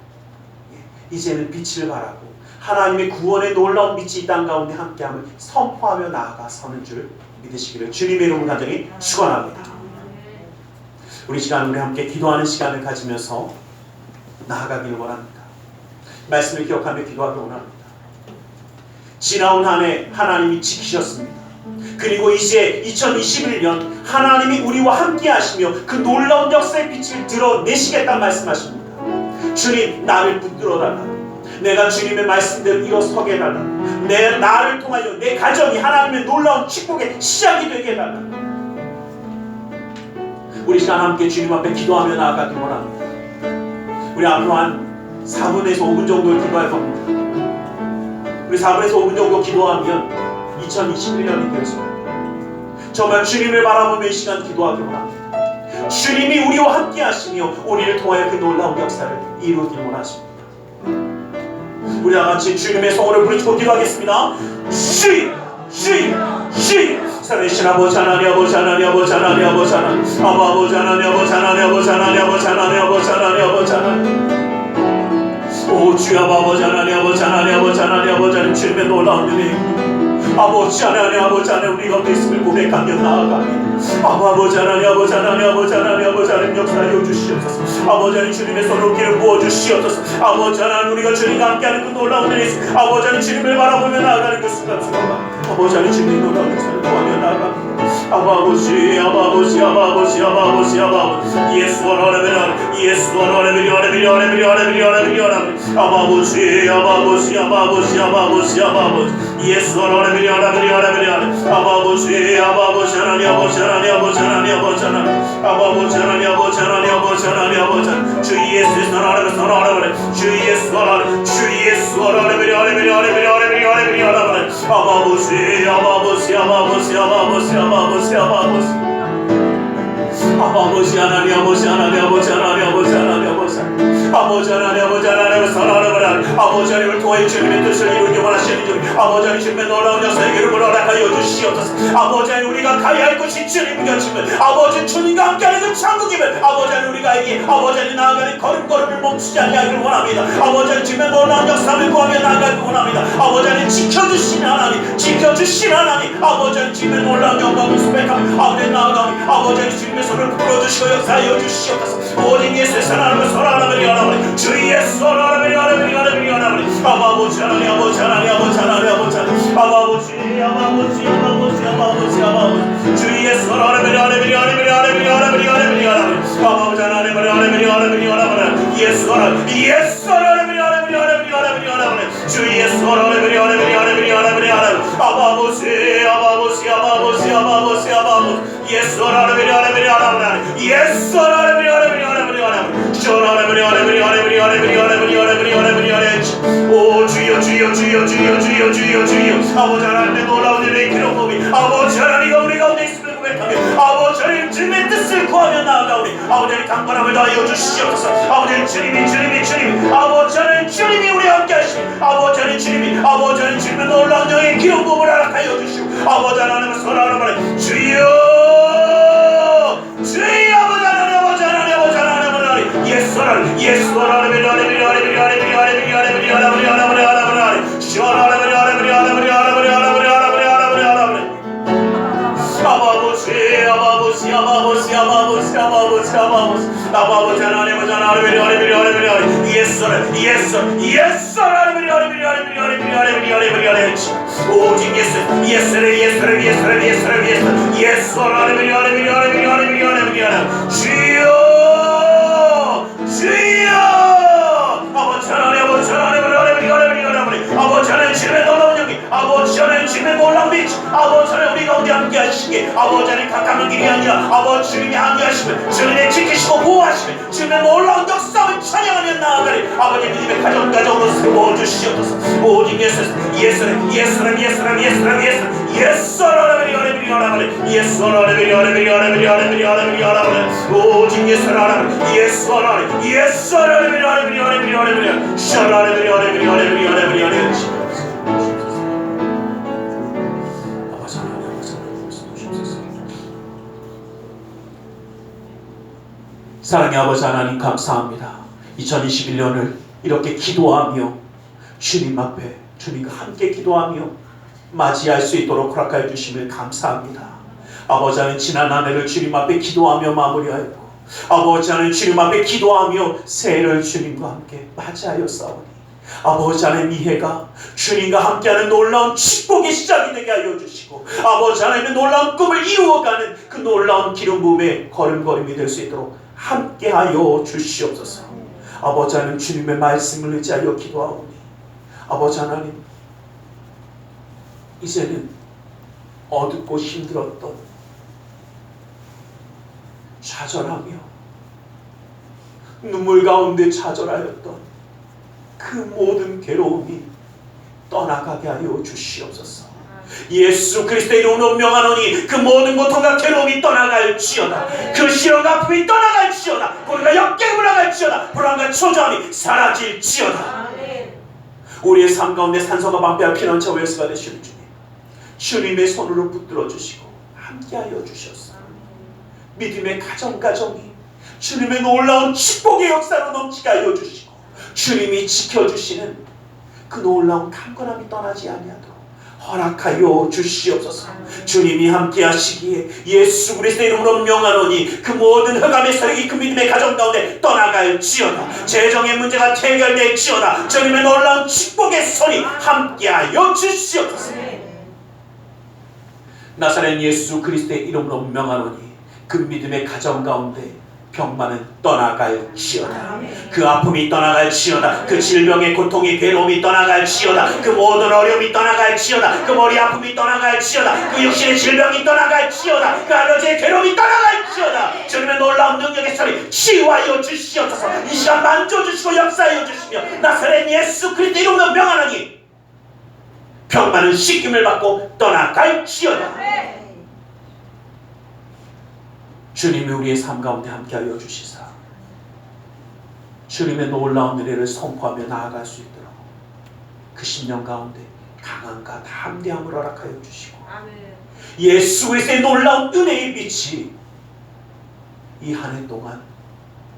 이제는 빛을 발하고 하나님의 구원의 놀라운 빛이 이 땅 가운데 함께함을 선포하며 나아가 서는 줄 믿으시기를 주님의 이름으로 간절히 축원합니다. 우리 시간 우리 함께 기도하는 시간을 가지면서 나아가기를 원합니다. 말씀을 기억하며 기도하기를 원합니다. 지나온 한 해 하나님이 지키셨습니다. 그리고 이제 2021년 하나님이 우리와 함께 하시며 그 놀라운 역사의 빛을 드러내시겠다는 말씀하십니다. 주님, 나를 붙들어달라. 내가 주님의 말씀대로 일어서게 해달라. 나를 통하여 내 가정이 하나님의 놀라운 축복의 시작이 되게 해달라. 우리 시간 함께 주님 앞에 기도하며 나아가길 원합니다. 우리 앞으로 한 4분에서 5분 정도를 기도할 겁니다. 우리 4분에서 5분 정도 기도하면 2021년이 되었습니다. 정말 주님을 바라보며 이 시간 기도하길 원합니다. 주님이 우리와 함께 하시며 우리를 통하여 그 놀라운 역사를 이루길 원하십니다. 우리 다같이 주님의 성호를 부르짖고 기도하겠습니다. 살아계신 아버지 하나님, 아버지 하나님, 아버지 하나님, 아버지 하나님, 아버지 하나님, 아버지 하나님, 아버지 하나님, 아버지 하나님, 아버지 하나님, 아버지 하나님. 오 주여, 아버지 하나님, 아버지 하나님, 아버지 하나님, 아버지 하나님, 주님의 놀라운 은혜, 아버지 하나님, 아버지 하나님, 우리 가운데 있음을 고백하며 나아가며 아버지 하나님, 아버지 하나님, 아버지 하나님, 아버지 하나님 역사하여 주시옵소서. 아버지 하나님 주님의 손으로 기름 부어 주시옵소서. 아버지 하나님 우리가 주님과 함께하는 그 놀라운 은혜에서 아버지 하나님 주님을 바라보며 나아가는 그 순간순간 아버지 하나님 주님의 놀라운 역사를 구하며 나아갑니다. 아버지, 아버지, 아버지, 아버지, 아버지, 예수 하나님, 예수 하나님, 하나님, 하나님, 하나님, 하나님, 하나님, 아버지, 아버지, 아버지, 아버지, 아버지, 예수 하나님, 하나님, 하나님, 하나님, 아버지, 아버지 하나님, 아버지 하나님, 아버지 하나님, 아버지 하나님, 아버지 하나님, 아버지 하나님, 아버지 하나님, 아버지 하나님, 주 예수 하나님, 하나님, 주 예수 하나님, 주 예수 하나님, 하나님, 하나님, 하나님, 하나님, 하나님, 아버지, 아버지, 아버지, 아버지, 아버지, 아버지. 아버지 하나님, 아버지 하나님, 아버지 하나님, 아버지 하나님, 아버지 하나님, 아버지 하나님, 아버지 하나님, 사랑하는 하나님, 아버지 하나님을 통하여 주님의 뜻을 이루기 원하시는 주님, 아버지 하나님 주님의 놀라운 역사의 이름을 허락하여 주시옵소서. 아버지 하나님 우리가 가야 할 곳이 주님 곁임을, 아버지 주님과 함께하는 그 천국임을, 아버지 하나님 우리가 이 아버지 하나님 나아가는 걸음걸음을 멈추지 아니하기를 원합니다. 아버지 하나님 주님의 놀라운 역사를 구하며 나아가기를 원합니다. 아버지 하나님 지켜주시는 하나님, 지켜주시는 하나님, 아버지 하나님 주님의 놀라운 영광을 수백하며 아버지 나아가니 아버지 하나님 주님의 손을 풀어주시고 역사하여 주시옵소서. 오직 예수의 사랑을 사랑하며 하나님, 주 예수 하나님, 하나님, 하나님, 하나님, 아버지 하나님, 아버지 하나님, 아버지 하나님, 아버지 하나님, 아버지, 아버지, 아버지, 아버지, 아버지, 주 예수 하나님, 하나님, 하나님, 하나님, 하나님, 하나님, 하나님, 아버지 하나님, 하나님, 하나님, 하나님, 예수 하나님, 예수 하나님, 하나님, 하나님, 하나님, 하나님, 주 예수 하나님, 하나님, 하나님, 하나님, 하나님, 아버지, 아버지, 아버지, 아버지, 아버지, 예수 하나님, 하나님, 하나님, 예수 하나님, 하나님, 하나님, 하나님, 주 하나님, 하나님, 하나님, 하나님, 하나님, 하나님, 하나님, 하나님, 오 주여, 주여, 주여, 주여, 주여, 주여, 주여, 아버지 하나님의 놀라운 일의 기록범이 아버지 하나님과 우리 가운데 있음을 고백하며 아버지 하나님 주님의 뜻을 구하며 나아가오니 아버지 하나님 강건함을 다하여 주시옵소서. 아버지 하나님 주님이, 주님이, 주님이, 아버지 하나님 주님이 우리와 함께 하시니 아버지 하나님 주님이, 아버지 하나님 주님의 놀라운 영의 기록범을 허락하여 주시고 아버지 하나님을 사랑하는 주여, 주여, 아버지 하나님, 아버지 하나님, 아버지 하나님, 하나님, 예수 하나님, 예수 하나님, 하나님, 하나님, 하나님, 하나님, 하나님, 하나님, 하나님, 하나님, 하나님, 주 하나님, 하나님, 하나님, 하나님, 하나님, 하나님, 하나님, 하나님, 아버지, 아버지, 아버지, 아버지, 아버지, 아버지, 아버지 하나님, 하나님, 하나님, 하나님, 하나님, 예수 하나님, 예수, 예수 하나님, 하나님, 하나님, 하나님, 하나님, 하나님, 하나님, 오직 예수, 예수를, 예수를, 예수를, 예수를, 예수, 예수 하나님, 하나님, 하나님, 하나님, 하나님, 하나님, 주여, 주여, 아버지 하나님, 아버지 하나님, 하나님, 하나님, 하나님, 아버지 하나님 주님의 놀라운 영이, 아버지 하나님 주님의 놀라운 빛, 아버지 하나님 우리 가운데 함께 하시기에 아버지 하나님 가까운 길이 아니라 아버지 주님이 함께 하시면 주님의 지키시고 보호하시면 주님의 놀라운 역사를 찬양하며 나아가리 아버지 믿음의 가정으로 세워 주시옵소서. 오직 예수, 예수는, 예수는, 예수는, 예수는, 예수는, 예수 하나님, 하나님, 하나님, 예수 하나님, 하나님, 하나님, 하나님, 하나님, 하나님, 오직 예수 하나님, 예수 하나님, 예수 하나님, 하나님, 하나님, 하나님, 샤라님, 하나님, 하나님, 하나님, 하나님. 사랑의 아버지 하나님 감사합니다. 2021년을 이렇게 기도하며 주님 앞에 주님과 함께 기도하며 맞이할 수 있도록 허락하여 주심을 감사합니다. 아버지 하나님 지난 한 해를 주님 앞에 기도하며 마무리하였고 아버지 하나님 주님 앞에 기도하며 새해를 주님과 함께 맞이하여 싸우니 아버지 하나님 이 해가 주님과 함께하는 놀라운 축복의 시작이 되게 하여 주시고 아버지 하나님의 놀라운 꿈을 이루어가는 그 놀라운 기름 부음의 걸음걸음이 될 수 있도록 함께하여 주시옵소서. 아버지 하나님 주님의 말씀을 의지하여 기도하오니 아버지 하나님 이제는 어둡고 힘들었던 좌절하며 눈물 가운데 좌절하였던 그 모든 괴로움이 떠나가게 하여 주시옵소서. 예수 그리스도의 이름으로 명하노니 그 모든 고통과 괴로움이 떠나갈지어다. 그 시련과 아픔이 떠나갈지어다. 고리가 역경이 물러갈지어다. 불안과 초조함이 사라질지어다. 우리의 삶 가운데 산소가 방패와 피난처 외수가 되시는 주님, 주님의 손으로 붙들어 주시고 함께하여 주셨어. 믿음의 가정이 주님의 놀라운 축복의 역사로 넘치게 하여 주시고 주님이 지켜주시는 그 놀라운 강건함이 떠나지 아니하도록 허락하여 주시옵소서. 주님이 함께 하시기에 예수 그리스도의 이름으로 명하노니 그 모든 흑암의 세력이 그 믿음의 가정 가운데 떠나갈지어다. 재정의 문제가 해결될지어다. 주님의 놀라운 축복의 손이 함께하여 주시옵소서. 나사렛 예수 그리스도의 이름으로 명하노니 그 믿음의 가정 가운데 병만은 떠나갈지어다. 그 아픔이 떠나갈지어다. 그 질병의 고통이 괴로움이 떠나갈지어다. 그 모든 어려움이 떠나갈지어다. 그 머리 아픔이 떠나갈지어다. 그 육신의 질병이 떠나갈지어다. 그 알러지의 괴로움이 떠나갈지어다. 주님의 놀라운 능력의 소리 치유하여 주시옵소서. 이 시간 만져주시고 역사하여 주시며 나사렛 예수 그리스도 이름으로 명하노니 병만은 씻김을 받고 떠나갈지어다. 주님이 우리의 삶 가운데 함께하여 주시사 주님의 놀라운 은혜를 선포하며 나아갈 수 있도록 그 10년 가운데 강함과 담대함을 허락하여 주시고 예수 그리스도의 놀라운 은혜의 빛이 이 한 해 동안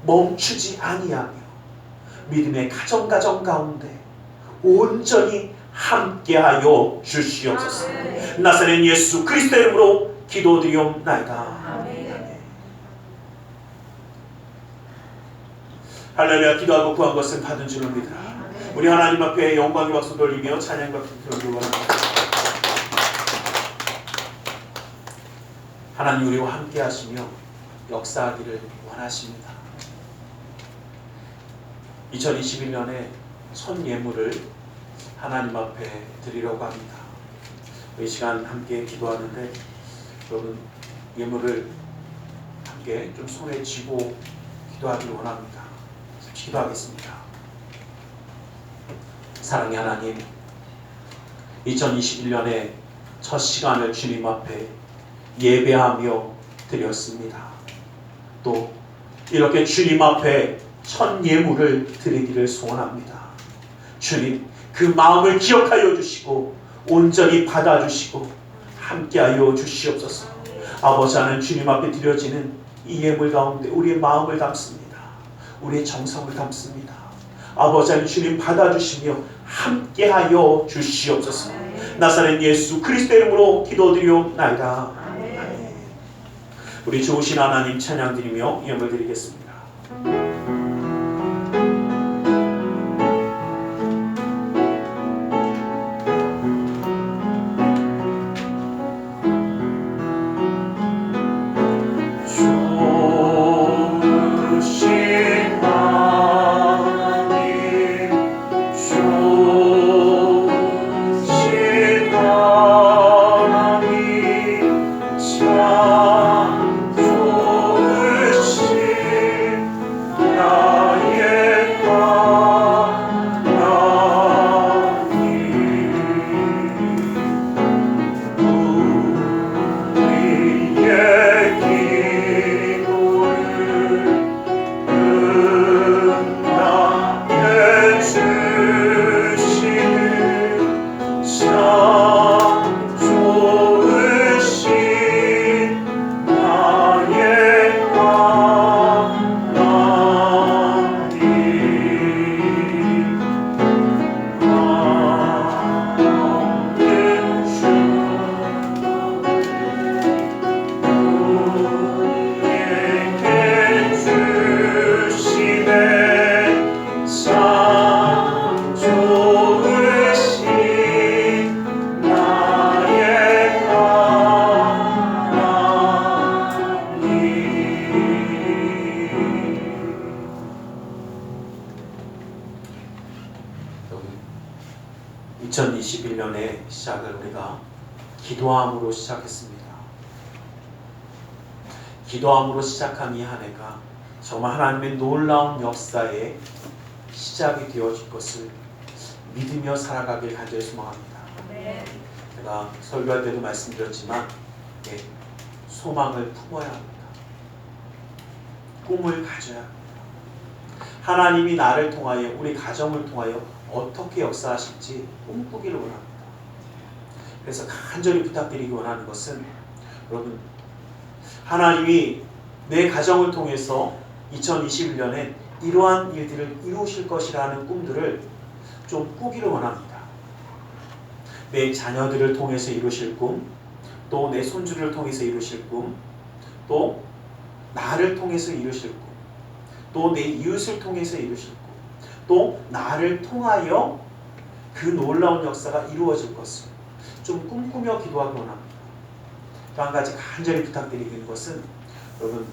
멈추지 아니하며 믿음의 가정 가운데 온전히 함께하여 주시옵소서. 나사렛 예수 그리스도의 이름으로 기도드리옵나이다. 할렐루야. 기도하고 구한 것은 받은 줄로 믿으라. 우리 하나님 앞에 영광의 박수 돌리며 찬양과 기도를 원합니다. 하나님 우리와 함께 하시며 역사하기를 원하십니다. 2021년에 첫 예물을 하나님 앞에 드리려고 합니다. 이 시간 함께 기도하는데 여러분 예물을 함께 좀 손에 쥐고 기도하기를 원합니다. 기도하겠습니다. 사랑의 하나님, 2021년의 첫 시간을 주님 앞에 예배하며 드렸습니다. 또 이렇게 주님 앞에 첫 예물을 드리기를 소원합니다. 주님, 그 마음을 기억하여 주시고 온전히 받아주시고 함께하여 주시옵소서. 아버지 하나님, 주님 앞에 드려지는 이 예물 가운데 우리의 마음을 담습니다. 우리의 정성을 담습니다. 아버지 하나님, 주님 받아주시며 함께하여 주시옵소서. 나사렛 예수 그리스도의 이름으로 기도드리옵나이다. 아멘. 우리 좋으신 하나님 찬양드리며 예물 드리겠습니다. 시작을 우리가 기도함으로 시작했습니다. 기도함으로 시작한 이 한 해가 정말 하나님의 놀라운 역사의 시작이 되어질 것을 믿으며 살아가길 간절히 소망합니다. 제가 설교할 때도 말씀드렸지만 소망을 품어야 합니다. 꿈을 가져야 합니다. 하나님이 나를 통하여 우리 가정을 통하여 어떻게 역사하실지 꿈꾸기를 원합니다. 그래서 간절히 부탁드리기 원하는 것은 여러분, 하나님이 내 가정을 통해서 2021년에 이러한 일들을 이루실 것이라는 꿈들을 좀 꾸기를 원합니다. 내 자녀들을 통해서 이루실 꿈, 또 내 손주를 통해서 이루실 꿈, 또 나를 통해서 이루실 꿈, 또 내 이웃을 통해서 이루실 꿈, 또 나를 통하여 그 놀라운 역사가 이루어질 것을 좀 꿈꾸며 기도하기 원합니다. 또 한 가지 간절히 부탁드리는 것은, 여러분,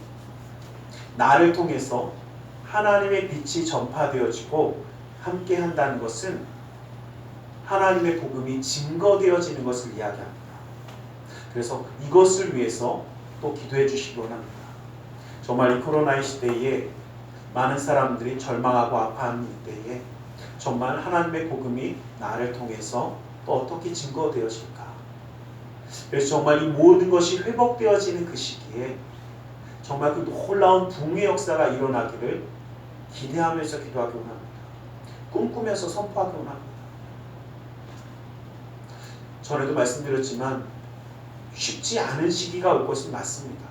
나를 통해서 하나님의 빛이 전파되어지고 함께 한다는 것은 하나님의 복음이 증거되어지는 것을 이야기합니다. 그래서 이것을 위해서 또 기도해 주시기 원합니다. 정말 이 코로나의 시대에 많은 사람들이 절망하고 아파하는 이때에 정말 하나님의 복음이 나를 통해서 또 어떻게 증거되어질까? 그래서 정말 이 모든 것이 회복되어지는 그 시기에 정말 그 놀라운 붕의 역사가 일어나기를 기대하면서 기도하기 원합니다. 꿈꾸면서 선포하기 원합니다. 전에도 말씀드렸지만 쉽지 않은 시기가 올 것은 맞습니다.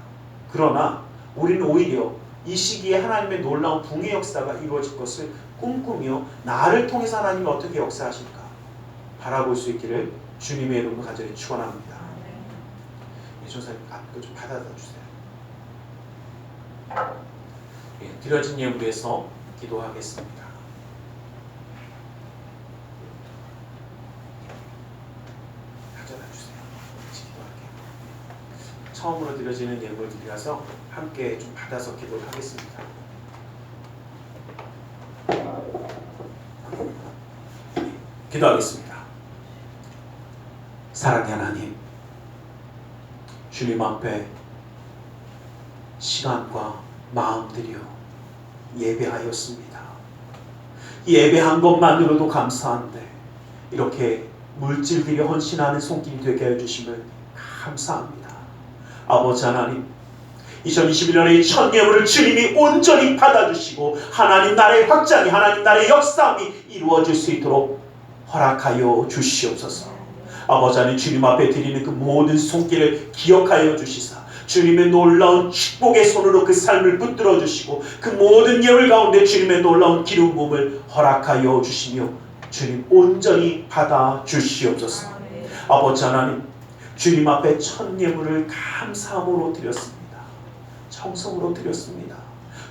그러나 우리는 오히려 이 시기에 하나님의 놀라운 붕의 역사가 이루어질 것을 꿈꾸며 나를 통해서 하나님이 어떻게 역사하실까 바라볼 수 있기를 주님의 이름으로 간절히 축원합니다. 전사님 앞으로 좀 받아다 주세요. 드려진 예물에서 기도하겠습니다. 가져다 주세요. 같이 기도할게요. 처음으로 드려지는 예물들이라서 함께 좀 받아서 기도를 하겠습니다. 기도하겠습니다. 사랑의 하나님, 주님 앞에 시간과 마음 들여 예배하였습니다. 예배한 것만으로도 감사한데 이렇게 물질들이 헌신하는 손길이 되게 해주심을 감사합니다. 아버지 하나님, 2021년의 첫 예물을 주님이 온전히 받아주시고 하나님 나라의 확장이, 하나님 나라의 역사함이 이루어질 수 있도록 허락하여 주시옵소서. 아버지 하나님, 주님 앞에 드리는 그 모든 손길을 기억하여 주시사 주님의 놀라운 축복의 손으로 그 삶을 붙들어 주시고 그 모든 예물 가운데 주님의 놀라운 기름 부음을 허락하여 주시며 주님 온전히 받아 주시옵소서. 아버지 하나님, 주님 앞에 첫 예물을 감사함으로 드렸습니다. 청성으로 드렸습니다.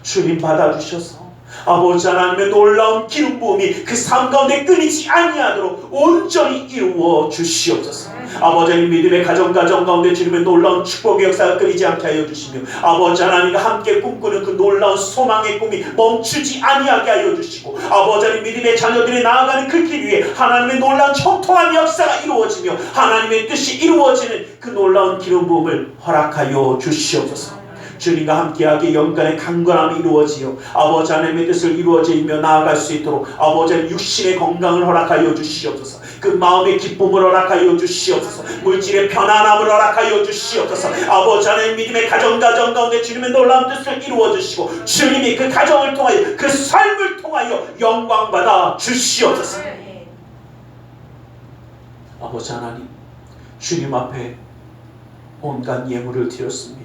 주님 받아주셔서 아버지 하나님의 놀라운 기름 부음이 그 삶 가운데 끊이지 아니하도록 온전히 이루어 주시옵소서. 아버지 하나님, 믿음의 가정 가운데 주님의 놀라운 축복의 역사가 끊이지 않게 하여 주시며 아버지 하나님과 함께 꿈꾸는 그 놀라운 소망의 꿈이 멈추지 아니하게 하여 주시고 아버지 하나님, 믿음의 자녀들이 나아가는 그 길 위에 하나님의 놀라운 형통한 역사가 이루어지며 하나님의 뜻이 이루어지는 그 놀라운 기름 부음을 허락하여 주시옵소서. 주님과 함께하게 영간의 강건함이 이루어지어 아버지 하나님의 뜻을 이루어지며 나아갈 수 있도록 아버지 하나님 육신의 건강을 허락하여 주시옵소서. 그 마음의 기쁨을 허락하여 주시옵소서. 물질의 편안함을 허락하여 주시옵소서. 아버지 하나님, 믿음의 가정 가운데 주님의 놀라운 뜻을 이루어 주시고 주님이 그 가정을 통하여 그 삶을 통하여 영광받아 주시옵소서. 아버지 하나님, 주님 앞에 온갖 예물을 드렸습니다.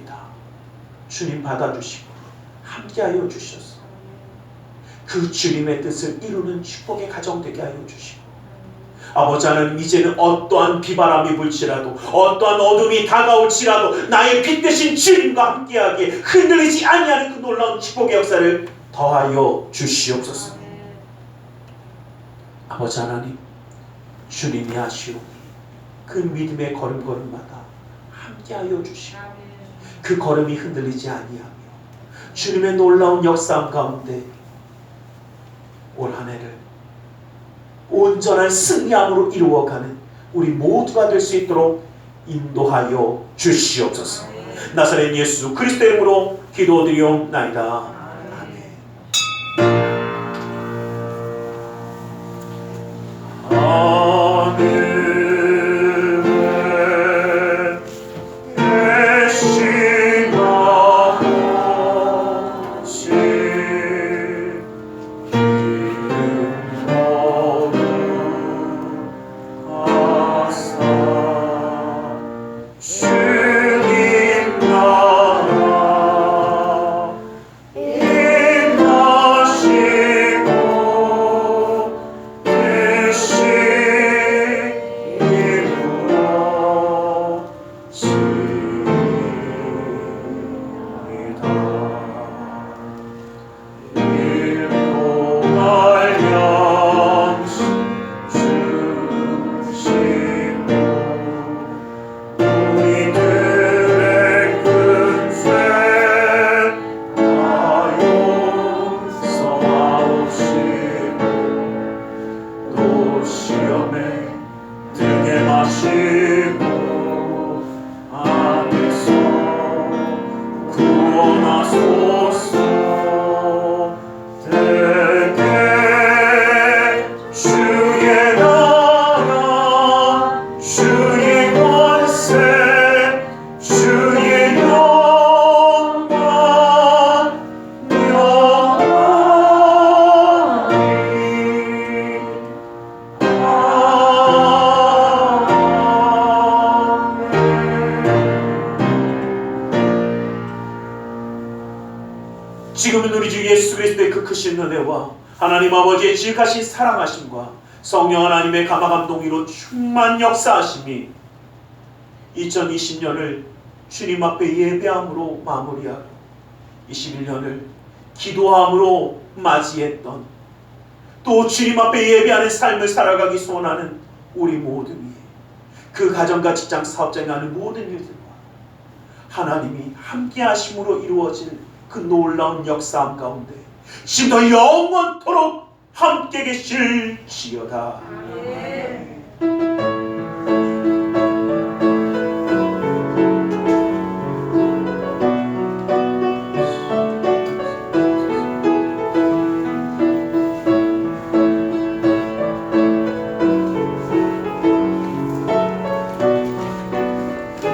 주님 받아주시고 함께하여 주셔서 그 주님의 뜻을 이루는 축복의 가정 되게 하여 주시고 아버지 하나님, 이제는 어떠한 비바람이 불지라도 어떠한 어둠이 다가올지라도 나의 빛 되신 주님과 함께하기에 흔들리지 아니하는 그 놀라운 축복의 역사를 더하여 주시옵소서. 아버지 하나님, 주님이 하시오니 그 믿음의 걸음걸음마다 함께하여 주시고 그 걸음이 흔들리지 아니하며 주님의 놀라운 역사함 가운데 올 한 해를 온전한 승리함으로 이루어가는 우리 모두가 될 수 있도록 인도하여 주시옵소서. 나사렛 예수 그리스도의 이름으로 기도드리옵나이다. 아멘. 주님 나라 그 크신 은혜와 하나님 아버지의 지극하신 사랑하심과 성령 하나님의 감화감동으로 충만 역사하심이 2020년을 주님 앞에 예배함으로 마무리하고 21년을 기도함으로 맞이했던, 또 주님 앞에 예배하는 삶을 살아가기 소원하는 우리 모든 위에, 그 가정과 직장 사업장에 하는 모든 일들과 하나님이 함께 하심으로 이루어질 그 놀라운 역사함 가운데 지금도 영원토록 함께 계실지어다.